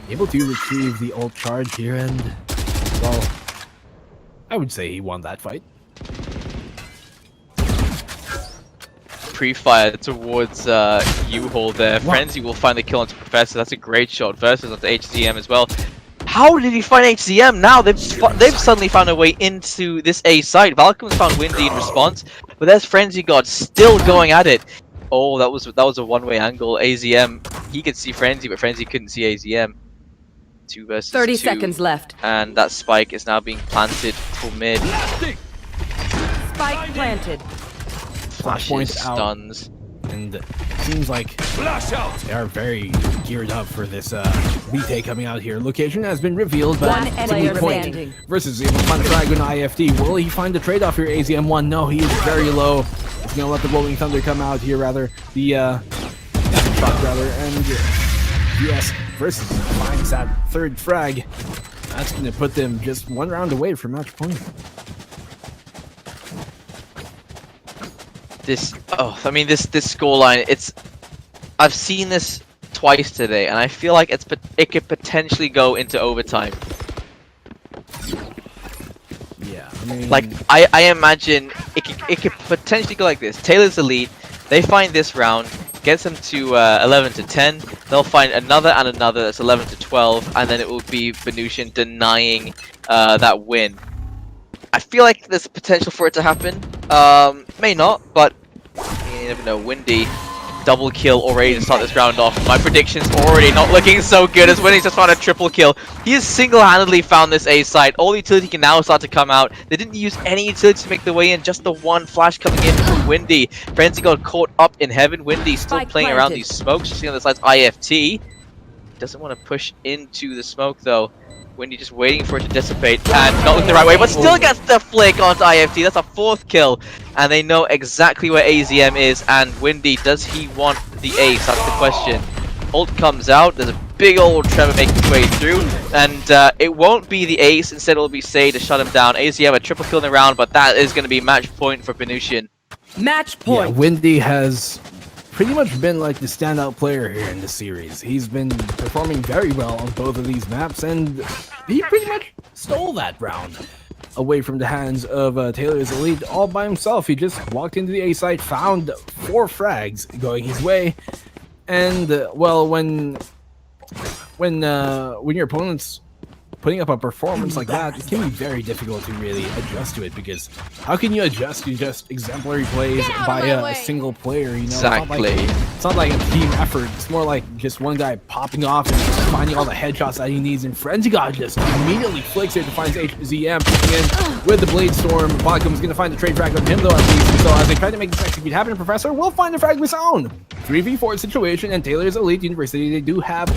able to retrieve the ult charge here, and well, I would say he won that fight. Pre-fire towards U-Haul there. Frenzy will find the kill onto Professor. That's a great shot. Versus onto HZM as well. How did he find HZM? Now they've suddenly found a way into this A site. Valcom's found Windy in response, but there's Frenzy God still going at it. Oh, that was a one-way angle. AZM, he could see Frenzy, but Frenzy couldn't see AZM. 2 versus 30 2. seconds left. And that spike is now being planted for mid. Spike planted. Flashpoint out. Stuns. And it seems like they are very geared up for this retake coming out here. Location has been revealed, but One enemy point standing. versus able to find the Dragon IFD. Will he find the trade-off here, AZM1? No, he is very low. He's going to let the Rolling Thunder come out here, rather. The shot, rather. And yes, versus finds that 3rd frag. That's going to put them just 1 round away from match point. This scoreline, I've seen this twice today, and I feel like it could potentially go into overtime. Yeah, I mean, Like I imagine it could potentially go like this. Taylor's Elite, they find this round, gets them to 11 to 10. They'll find another and another that's 11 to 12, and then it will be Binusian denying that win. I feel like there's a potential for it to happen. May not, but you never know. Windy, double kill already to start this round off. My prediction's already not looking so good as Windy's just found a triple kill. He has single-handedly found this A site. All utility can now start to come out. They didn't use any utility to make the way in, just the one flash coming in from Windy. Frenzy got caught up in heaven. Windy still Spike playing around these smokes. You see on the side's IFT. Doesn't want to push into the smoke though. Windy just waiting for it to dissipate and not looking the right way, but still gets the flick onto IFT. That's a 4th kill, and they know exactly where AZM is. And Windy, does he want the ace? That's the question. Ult comes out. There's a big old Trevor making his way through, and it won't be the ace. Instead, it'll be Say to shut him down. AZM a triple kill in the round, but that is going to be match point for Binusian. Match yeah, point. Windy has pretty much been like the standout player here in this series. He's been performing very well on both of these maps, and he pretty much stole that round away from the hands of Taylor's Elite all by himself. He just walked into the A site, found 4 frags going his way, and well, when your opponent's putting up a performance like that, it can be very difficult to really adjust to it, because how can you adjust to just exemplary plays by a single player, you know? Exactly. It's not like a team effort. It's more like just one guy popping off and just finding all the headshots that he needs, and Frenzy God just immediately flicks it to find HZM picking in with the Blade Storm. Vodcom's gonna find the trade frag on him though, at least. So as they try to make this execute happen, Professor will find the frag of his own. 3v4 situation, and Taylor's Elite University, they do have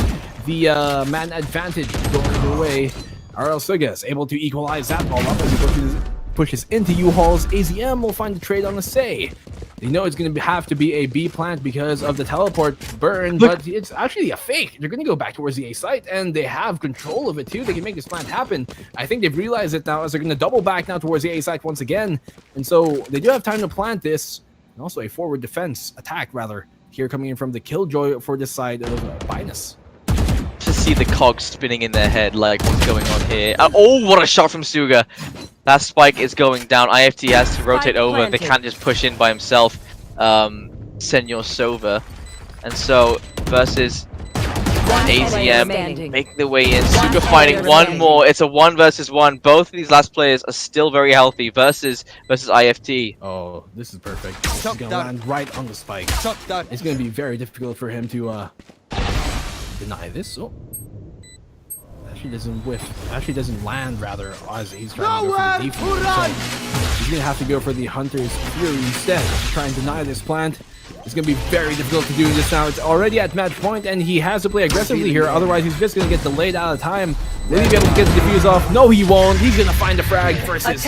the man advantage going their way. RL Sugas able to equalize that ball up as he pushes into U-Haul's. AZM will find the trade on the Say. They know it's going to have to be a B plant because of the teleport burn, but it's actually a fake. They're going to go back towards the A site, and they have control of it too. They can make this plant happen. I think they've realized it now, as they're going to double back now towards the A site once again. And so they do have time to plant this, and also a forward defense attack, rather, here coming in from the Killjoy for this side of Binus. To see the cogs spinning in their head, like, what's going on here? Oh, what a shot from Suga! That spike is going down. IFT has to rotate over. They can't just push in by himself. Senor Sova. And so, versus AZM make their way in. Suga finding one more. It's a 1 versus 1. Both of these last players are still very healthy versus IFT. Oh, this is perfect. This is gonna land right on the spike. It's gonna be very difficult for him to deny this. Oh. Actually doesn't whiff. Actually doesn't land, rather, as he's trying to go for the defense. So he's gonna have to go for the Hunter's Fury instead to try and deny this plant. It's gonna be very difficult to do this now. It's already at match point, and he has to play aggressively here. Otherwise, he's just gonna get delayed out of time. Will he be able to get the defuse off? No, he won't. He's gonna find a frag versus